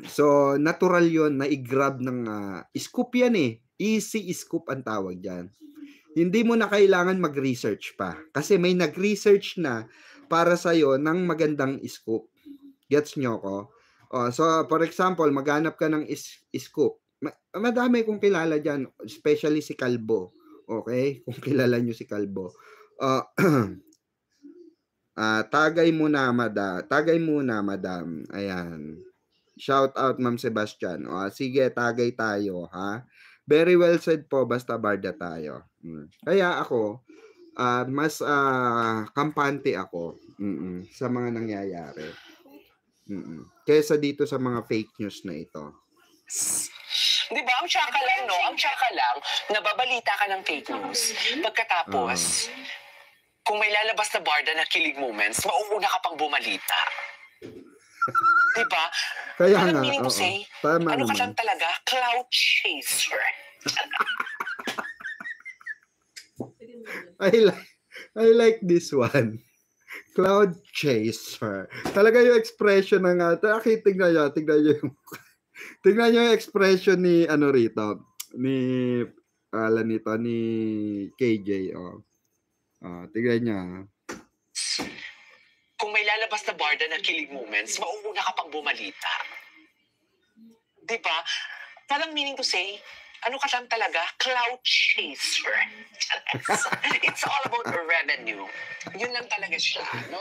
So, natural yon na i-grab ng scoop yan Easy scoop ang tawag dyan. Hindi mo na kailangan mag-research pa. Kasi may nag-research na para sa'yo ng magandang scoop. Gets nyo ko? So, for example, maghanap ka ng scoop. Madami kong kilala dyan, especially si Kalbo. Okay? Kung kilala nyo si Kalbo. Tagay muna, madam. Ayan. Shout out, Ma'am Sebastian. O, sige, tagay tayo, ha? Very well said po, basta barda tayo. Kaya ako, mas kampante ako sa mga nangyayari. Kesa dito sa mga fake news na ito. Di ba? Ang tsaka lang, no? Ang tsaka lang, nababalita ka ng fake news. Pagkatapos, kung may lalabas na barda na kilig moments, mauuna ka pang bumalita. Di ba? Kaya Anong nga, meaning to say? tama Ano ka naman. lang talaga? Cloud chaser. I like this one. Cloud chaser. Talaga yung expression ng tignan nyo yung tignan nyo yung expression ni ano rito, ni ni KJ. Tignan nyo. Kung may lalabas na barda na kilig moments, mauuna ka pang bumalita. Di ba? Parang meaning to say, ano ka lang talaga? Cloud chaser. It's all about revenue. Yun lang talaga siya. No?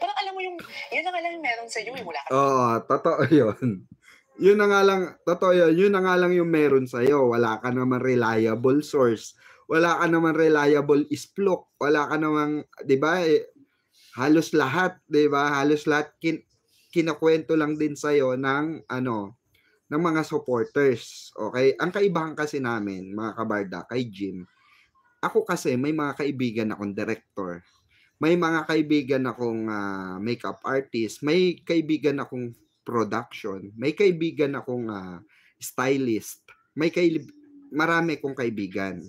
Parang alam mo yung, yan na nga lang meron sa iyo. Wala ka. Totoo yun. Yun na nga lang, totoo yun. Yun na nga lang yung meron sa'yo. Wala ka naman reliable source. Wala ka naman reliable isplok. Wala ka naman, di ba, halos lahat, di ba? Halos lahat kinakwento lang din sa'yo ng ng mga supporters. Okay? Ang kaibahan kasi namin, mga kabarda, kay Jim, ako kasi may mga kaibigan akong director. May mga kaibigan akong makeup artist. May kaibigan akong production. May kaibigan akong stylist. Marami kong kaibigan.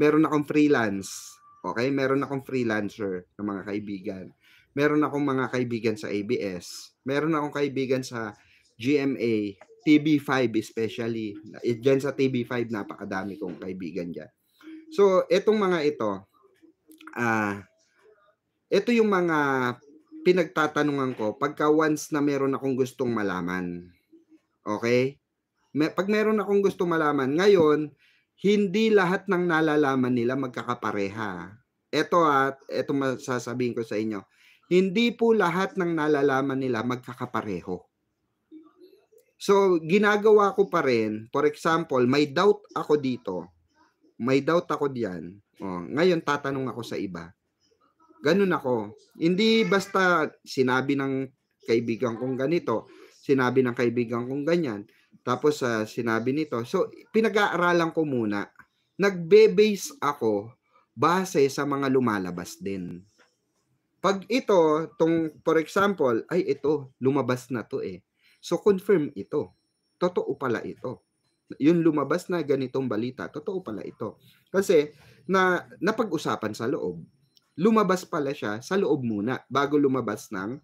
Meron akong freelance. Okay? Meron akong freelancer na mga kaibigan. Meron akong mga kaibigan sa ABS. Meron akong kaibigan sa GMA, TV5 especially. Diyan sa TV5, napakadami kong kaibigan dyan. So, etong mga ito yung mga pinagtatanungan ko pagka once na meron akong gustong malaman. Okay? Pag meron akong gustong malaman, ngayon, hindi lahat ng nalalaman nila magkakapareha. Ito masasabihin ko sa inyo. Hindi po lahat ng nalalaman nila magkakapareho. So, ginagawa ko pa rin, for example, may doubt ako dito. May doubt ako diyan. Ngayon, tatanong ako sa iba. Ganun ako. Hindi basta sinabi ng kaibigan kong ganito, sinabi ng kaibigan kong ganyan, tapos sinabi nito. So, pinag-aaralan ko muna. Nagbe-base ako base sa mga lumalabas din. Pag for example, ito, lumabas na to eh. So, confirm ito. Totoo pala ito. Yung lumabas na ganitong balita, totoo pala ito. Kasi, napag-usapan sa loob. Lumabas pala siya sa loob muna, bago lumabas ng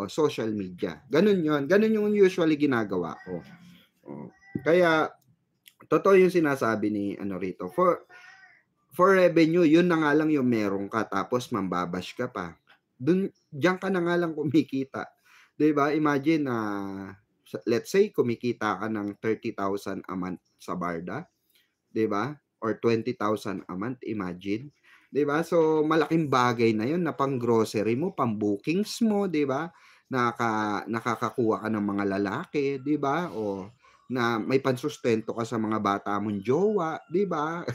social media. Ganun yun. Ganun yung usually ginagawa ko. Kaya, totoo yung sinasabi ni rito. For revenue, yun na nga lang yung meron ka, tapos mambabash ka pa. Diyan ka na nga lang kumikita. Diba? Imagine let's say, kumikita ka ng 30,000 a month sa barda. Diba? Or 20,000 a month, imagine. Diba? So, malaking bagay na yun na pang grocery mo, pang bookings mo, diba? Nakakakuha ka ng mga lalaki, diba? O na may pansustento ka sa mga bata mong jowa, diba?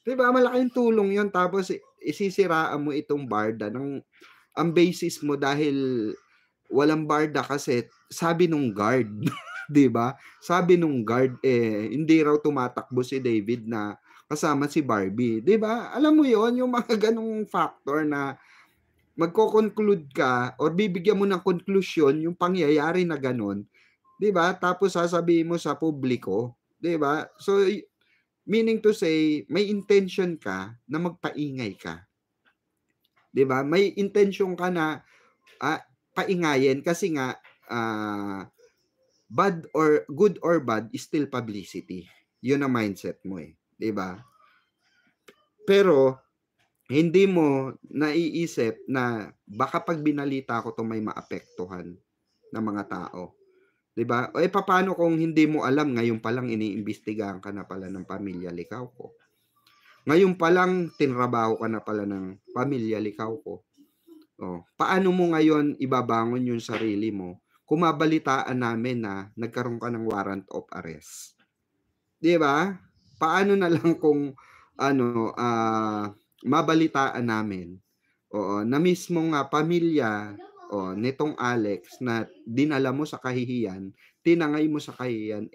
Diba? Malaking tulong yun. Tapos, isisiraan mo itong barda ang basis mo dahil walang barda kasi sabi nung guard, 'di ba? Sabi nung guard hindi raw tumatakbo si David na kasama si Barbie, 'di ba? Alam mo 'yon, yung mga ganong factor na magko-conclude ka or bibigyan mo ng conclusion yung pangyayari na ganon, 'di ba? Tapos sasabihin mo sa publiko, 'di ba? So meaning to say, may intention ka na magpaingay ka. 'Di ba? May intention ka na paingayin kasi nga good or bad is still publicity. Yun ang mindset mo eh, 'di ba? Pero hindi mo naiisip na baka pag binalita ko to may maapektuhan ng mga tao. 'Di ba? O paano kung hindi mo alam, ngayon pa lang iniimbestigahan ka na pala ng pamilya likaw ko. Ngayon pa lang tinrabaho ka na pala ng pamilya likaw ko. Paano mo ngayon ibabangon yung sarili mo kung mabalitaan namin na nagkaroon ka ng warrant of arrest? 'Di ba? Paano na lang kung mabalitaan namin, na mismong pamilya nitong Alex na dinala mo sa kahihiyan, tinangay mo sa kahihiyan,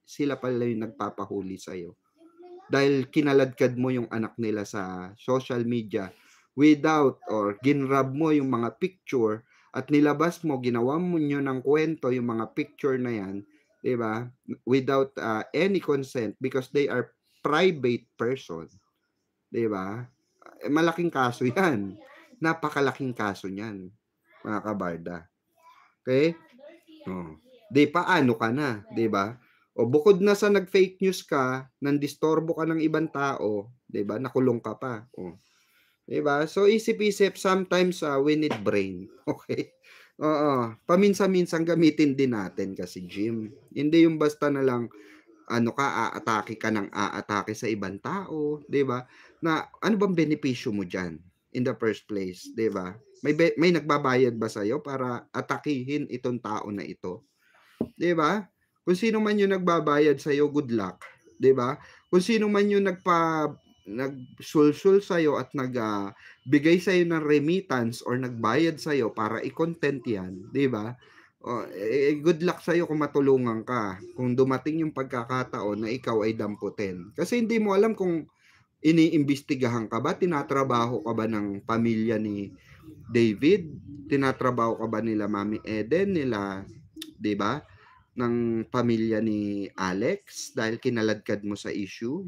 sila pala yung nagpapahuli sa'yo. Dahil kinaladkad mo yung anak nila sa social media without or ginrab mo yung mga picture at nilabas mo, ginawa mo nyo ng kwento yung mga picture na yan, 'di ba? Without any consent because they are private person, 'di ba? Malaking kaso 'yan. Napakalaking kaso niyan, mga kabarda. Okay? Di paano ka na, 'di ba? Bukod na sa nag-fake news ka, nandistorbo ka ng ibang tao, 'di ba? Nakulong ka pa. 'Di ba? So isip-isip, sometimes we need brain. Okay? Paminsan-minsan gamitin din natin kasi Jim. Hindi yung basta na lang aatake ka ng aatake sa ibang tao, 'di ba? Na ano bang benepisyo mo diyan in the first place, 'di ba? May nagbabayad ba sa iyo para atakihin itong tao na ito? 'Di ba? Kung sino man yung nagbabayad sa iyo, good luck, 'di ba? Kung sino man yung nagsulsul sa iyo at nagbigay sa iyo ng remittance or nagbayad sa iyo para i-content 'yan, 'di ba? Good luck sa iyo kung matulungan ka. Kung dumating yung pagkakataon na ikaw ay damputin. Kasi hindi mo alam kung iniimbestigahan ka ba, tinatrabaho ka ba ng pamilya ni David, tinatrabaho ka ba nila Mami Eden, nila, 'di ba? Ng pamilya ni Alex dahil kinaladkad mo sa issue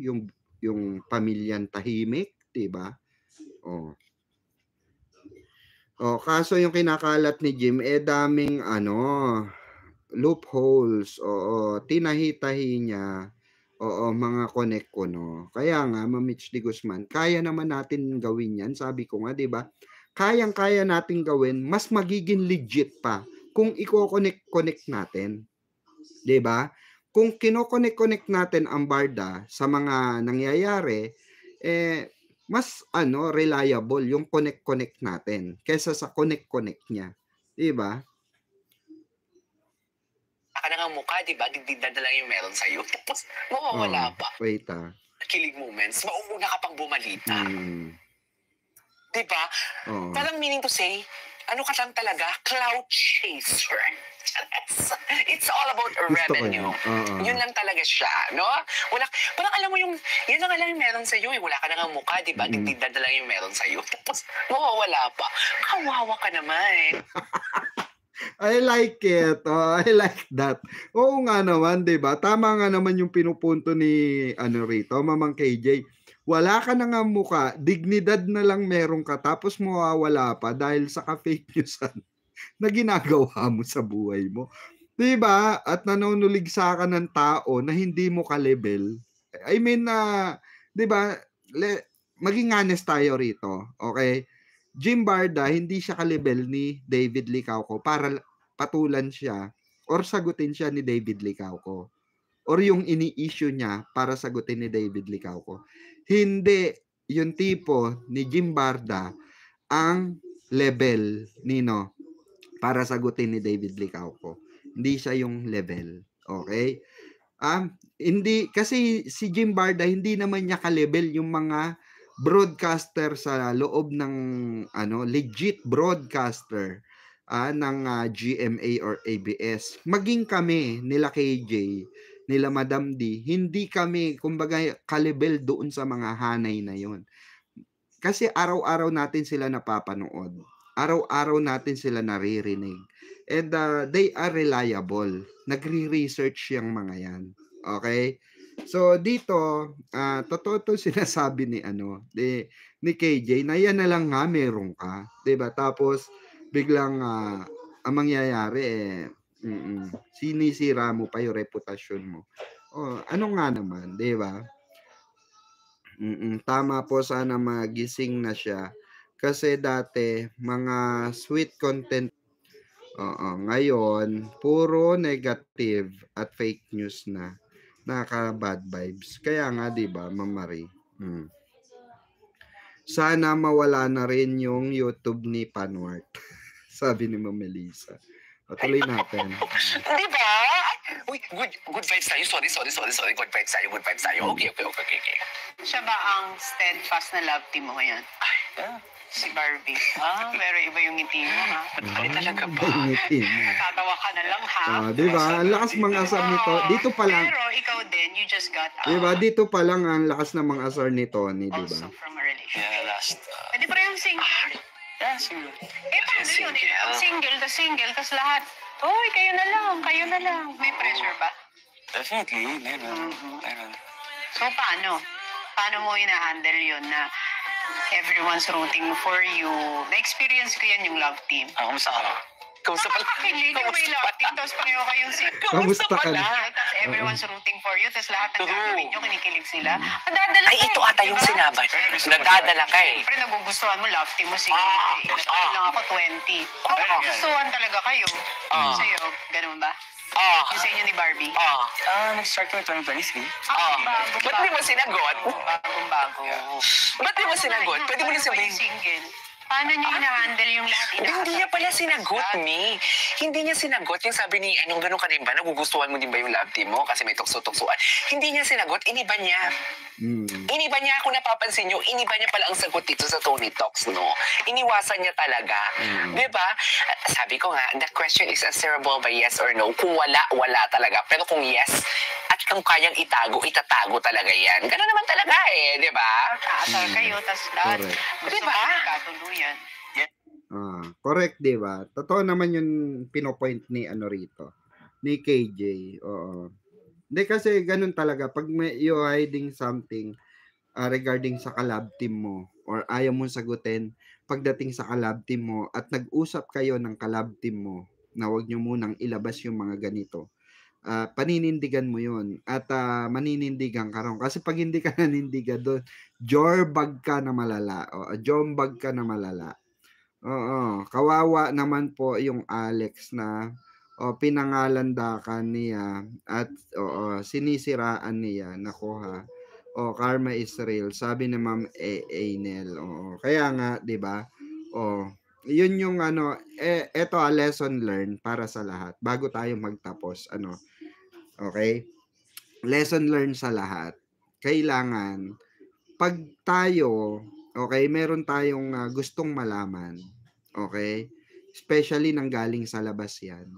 yung pamilyang tahimik, 'di ba? Kaso yung kinakalat ni Jim daming loopholes. Tinahi-tahi niya. Mga connect ko, no. Kaya nga, Mitch de Guzman, kaya naman natin gawin 'yan. Sabi ko nga, 'di ba? Kayang-kaya natin gawin, mas magiging legit pa kung i-connect natin. 'Di ba? Kung kino-connect natin ang Barda sa mga nangyayari, mas reliable yung connect natin kaysa sa connect niya. 'Di ba? Ka na nga mukha, di ba? Digdigdad na lang yung meron sa'yo. Tapos, mawawala pa. Wait Kilig moments. Mauuna ka pang bumalita. Di ba? Parang meaning to say, ano ka lang talaga? Cloud chaser. It's all about revenue. Yun lang talaga siya, no? Parang alam mo yung, yun lang alam yung meron sa'yo. Wala ka na nga mukha, di ba? Digdigdad na lang yung meron sa'yo. Tapos, mawawala pa. Kawawa ka naman. I like it. I like that. Oo nga naman, 'di ba? Tama nga naman yung pinupunto ni rito, Mamang KJ. Wala ka na nga mukha, dignidad na lang meron ka tapos mawawala pa dahil sa fake news na ginagawa mo sa buhay mo. 'Di ba? At nanunuligsa ka ng tao na hindi mo ka-level. I mean 'di ba? Maging honest tayo rito, okay? Jim Barda, hindi siya ka-level ni David Licauco para patulan siya or sagutin siya ni David Licauco. Or yung ini-issue niya para sagutin ni David Licauco. Hindi yung tipo ni Jim Barda ang level nino para sagutin ni David Licauco. Hindi siya yung level. Okay? Hindi, kasi si Jim Barda, hindi naman niya ka-level yung mga broadcaster sa loob ng legit broadcaster ng GMA or ABS. Maging kami nila KJ, nila Madam D, hindi kami kumbaga ka-level doon sa mga hanay na yon. Kasi araw-araw natin sila napapanood. Araw-araw natin sila naririnig. And they are reliable. Nagre-research yung mga yan. Okay? So dito, totoo to sinasabi ni KJ na yan na lang nga meron ka, 'di ba? Tapos biglang ang mangyayari sinisira mo pa yung reputasyon mo. Ano nga naman, 'di ba? Tama po, sana magising na siya kasi dati mga sweet content ngayon puro negative at fake news na. Nakaka-bad vibes. Kaya nga, 'di ba, Ma'am Marie? Sana mawala na rin yung YouTube ni Panwart. Sabi ni Ma'am Melissa. O, tuloy natin. Di ba? Uy, good vibes tayo. Sorry. Good vibes tayo. Okay. Siya ba ang steadfast na love team mo ngayon? Si Barbie. Pero iba yung ngiti mo, ha? Ay, talaga ba? Ngiti mo. Tatawa ka na lang, ha? Di ba? Ang lakas mga asar nito. Dito pa lang. Pero ikaw din, you just got out. Di ba? Dito pa lang ang lakas ng mga asar ni Tony, di ba? Also from a relationship. Yeah, last. Pwede pa rin yung single. Yeah, siguro. Paano yun? Single, tas lahat. Uy, kayo na lang. May pressure ba? Definitely, meron. So, paano? Paano mo ina-handle yun na everyone's rooting for you? Na-experience ko yan yung love team. Kamusta ka? Kamusta pala? Nakakakilig yung may love team, tapos pareho kayong single. Kamusta ka na? Tapos everyone's rooting for you, tapos lahat ng gagawin nyo, kinikilig sila. Madadala Ay, ito ata yung sinabi. Nadadala ka eh. Siyempre, nagugustuhan mo, love team mo single. Nasa lang ako 20. Nagugustuhan talaga kayo. Sa'yo, ganun ba? Yung sa inyo ni Barbie? Nag-start ko 2023. Bago. Ba't di mo sinagot? Bagong-bago. Ba't di mo sinagot? Pwede mo na sabihin. Single. Paano niyo ina-handle yung lahat? Hindi niya pala sinagot, Mi. Hindi niya sinagot. Yung sabi ni, ganun ka din ba? Nagugustuhan mo din ba yung love team mo? Kasi may tukso-tuksuan. Hindi niya sinagot. Iniba niya. Iniba niya. Kung napapansin niyo, iniba niya pala ang sagot dito sa Tony Talks, no? Iniwasan niya talaga. Diba? Sabi ko nga, the question is answerable by yes or no. Kung wala talaga. Pero kung yes, at kung kayang itatago talaga yan. Ganun naman talaga eh, di ba? Aasal kayo, tas lahat. Correct. Gusto ko katuluyan. Correct, di ba? Totoo naman yung pinopoint ni rito. Ni KJ. Oo. Hindi kasi ganun talaga. Pag you hiding something regarding sa collab team mo or ayaw mong sagutin pagdating sa collab team mo at nag-usap kayo ng collab team mo na huwag nyo munang ilabas yung mga ganito. Paninindigan mo yun at maninindigan ka ron. Kasi pag hindi ka nanindigan doon, jorbag ka na malala. Jombag ka na malala. Oo, kawawa naman po yung Alex na pinangalandakan niya at sinisiraan niya. Nako ha. Karma is real. Sabi ni Ma'am Ainel. Kaya nga, 'di ba? Yun yung eto lesson learned para sa lahat bago tayo magtapos. Okay? Lesson learned sa lahat. Kailangan pag tayo meron tayong gustong malaman. Okay? Especially nang galing sa labas yan.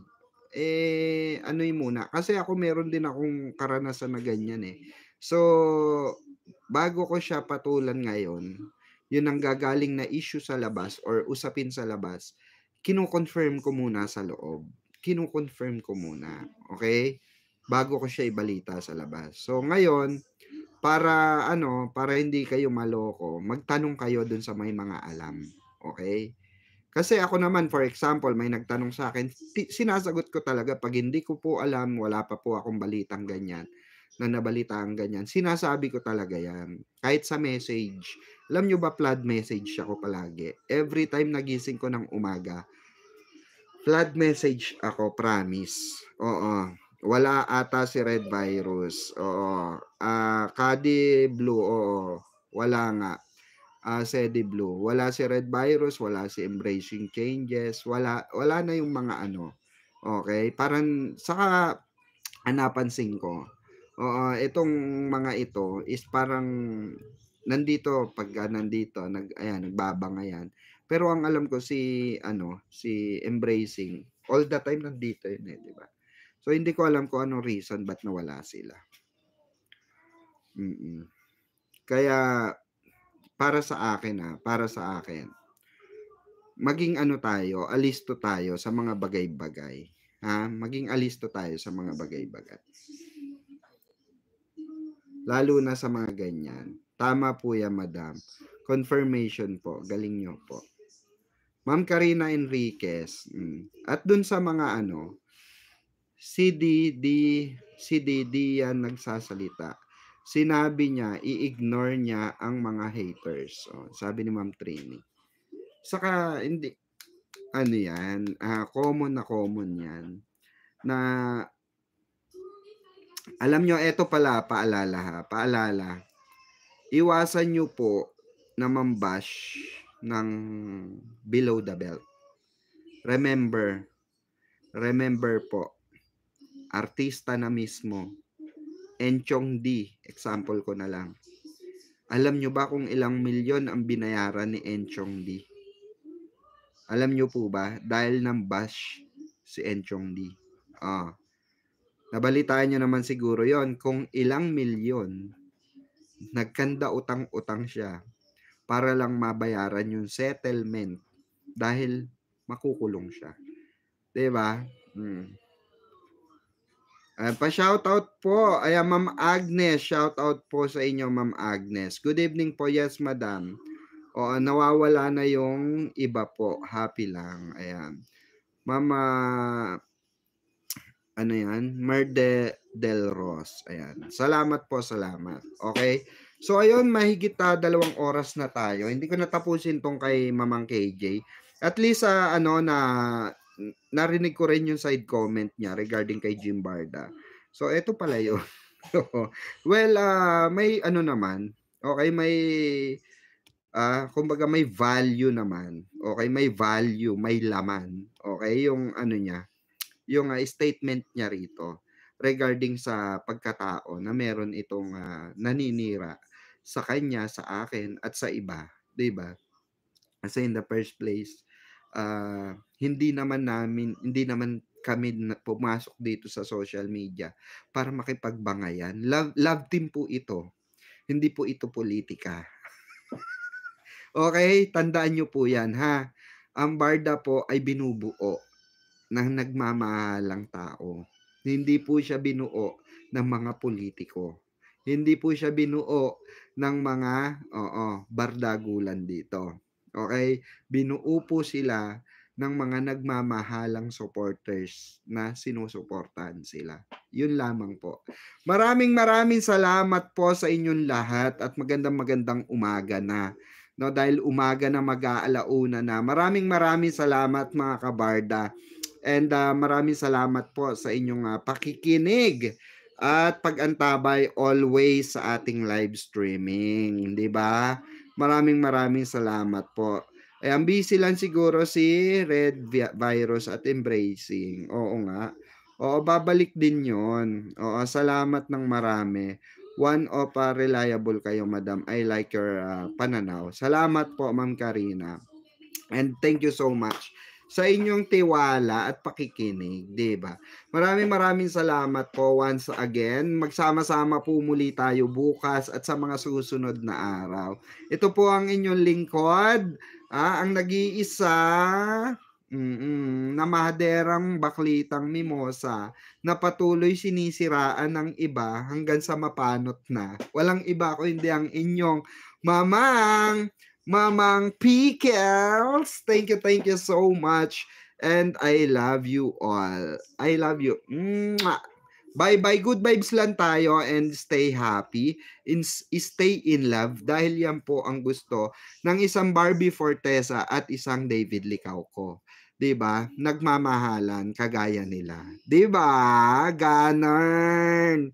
Muna. Kasi ako meron din akong karanasan na ganyan eh. So, bago ko siya patulan ngayon, yun ang gagaling na issue sa labas or usapin sa labas, kino-confirm ko muna sa loob. Kino-confirm ko muna. Okay? Bago ko siya ibalita sa labas. So, ngayon, para hindi kayo maloko, magtanong kayo dun sa may mga alam. Okay? Kasi ako naman, for example, may nagtanong sa akin, sinasagot ko talaga, pag hindi ko po alam, wala pa po akong balitang ganyan, na nabalitaan ganyan, sinasabi ko talaga yan. Kahit sa message. Alam nyo ba, flood message ako palagi. Every time nagising ko ng umaga, flood message ako, promise. Oo. Wala ata si Red Virus. Oo. Kadi Blue, oo. Wala nga. Sedi Blue. Wala si Red Virus, wala si Embracing Changes, wala na yung mga Okay? Parang, saka, napansin ko, itong mga ito is parang nandito, nagbabanga yan. Pero ang alam ko si Embracing, all the time nandito yun eh, di ba? So, hindi ko alam kung anong reason ba't nawala sila. Kaya, para sa akin, maging tayo, alisto tayo sa mga bagay-bagay. Maging alisto tayo sa mga bagay-bagay. Lalo na sa mga ganyan. Tama po yan, madam. Confirmation po. Galing nyo po. Ma'am Karina Enriquez. At dun sa mga si Didi yan nagsasalita. Sinabi niya, i-ignore niya ang mga haters. Sabi ni Ma'am Trini. Saka, hindi, yan, common yan. Na, alam nyo, eto pala, paalala. Iwasan nyo po na mambash ng below the belt. Remember po, artista na mismo, Enchong D, example ko na lang. Alam nyo ba kung ilang milyon ang binayaran ni Enchong D? Alam nyo po ba? Dahil nang bash si Enchong D. Nabalitaan nyo naman siguro yon kung ilang milyon nagkanda utang-utang siya para lang mabayaran yung settlement dahil makukulong siya. Diba? Pa-shoutout po. Ayan, Ma'am Agnes. Shoutout po sa inyo, Ma'am Agnes. Good evening po. Yes, Madam. O, nawawala na yung iba po. Happy lang. Ayan. Mama, ano yan? Merde Del Ros. Ayan. Salamat po, salamat. Okay? So, ayun, mahigit 2 oras na tayo. Hindi ko natapusin tong kay Mamang KJ. At least, narinig ko rin yung side comment niya regarding kay Jim Barda. So, eto pala yun. Well, may ano naman. Okay, may kumbaga may value naman. Okay, may value, may laman. Okay, yung ano niya, yung statement niya rito regarding sa pagkatao na meron itong naninira sa kanya, sa akin at sa iba, 'di ba? Kasi in the first place, hindi naman kami pumasok dito sa social media para makipagbangayan. Love team po ito. Hindi po ito politika. Okay, tandaan nyo po yan, ha? Ang Barda po ay binubuo ng nagmamahalang tao. Hindi po siya binuo ng mga politiko. Hindi po siya binuo ng mga bardagulan dito. Okay? Binuo po sila ng mga nagmamahalang supporters na sinusuportahan sila. Yun lamang po. Maraming salamat po sa inyong lahat at magandang umaga na. No, dahil umaga na mag-aalauna na. Maraming salamat mga kabarda. And maraming salamat po sa inyong pakikinig at pag-antabay always sa ating live streaming, 'di ba? Maraming salamat po. Ang busy lang siguro si Red Virus at Embracing. Oo nga. Oo, babalik din 'yon. Oo, salamat ng marami. One of reliable kayo, Madam. I like your pananaw. Salamat po, Ma'am Karina. And thank you so much sa inyong tiwala at pakikinig, 'di ba? Maraming salamat po once again. Magsama-sama po muli tayo bukas at sa mga susunod na araw. Ito po ang inyong lingkod, ang nag-iisa na mahaderang baklitang mimosa na patuloy sinisiraan ng iba hanggang sa mapanot na. Walang iba kundi ang inyong Mamang Pickles. Thank you so much. And I love you all. I love you. Bye-bye. Good vibes lang tayo and stay happy. Stay in love dahil yan po ang gusto ng isang Barbie Fortesa at isang David Licauco. 'Di ba? Nagmamahalan kagaya nila. 'Di ba? Ganon.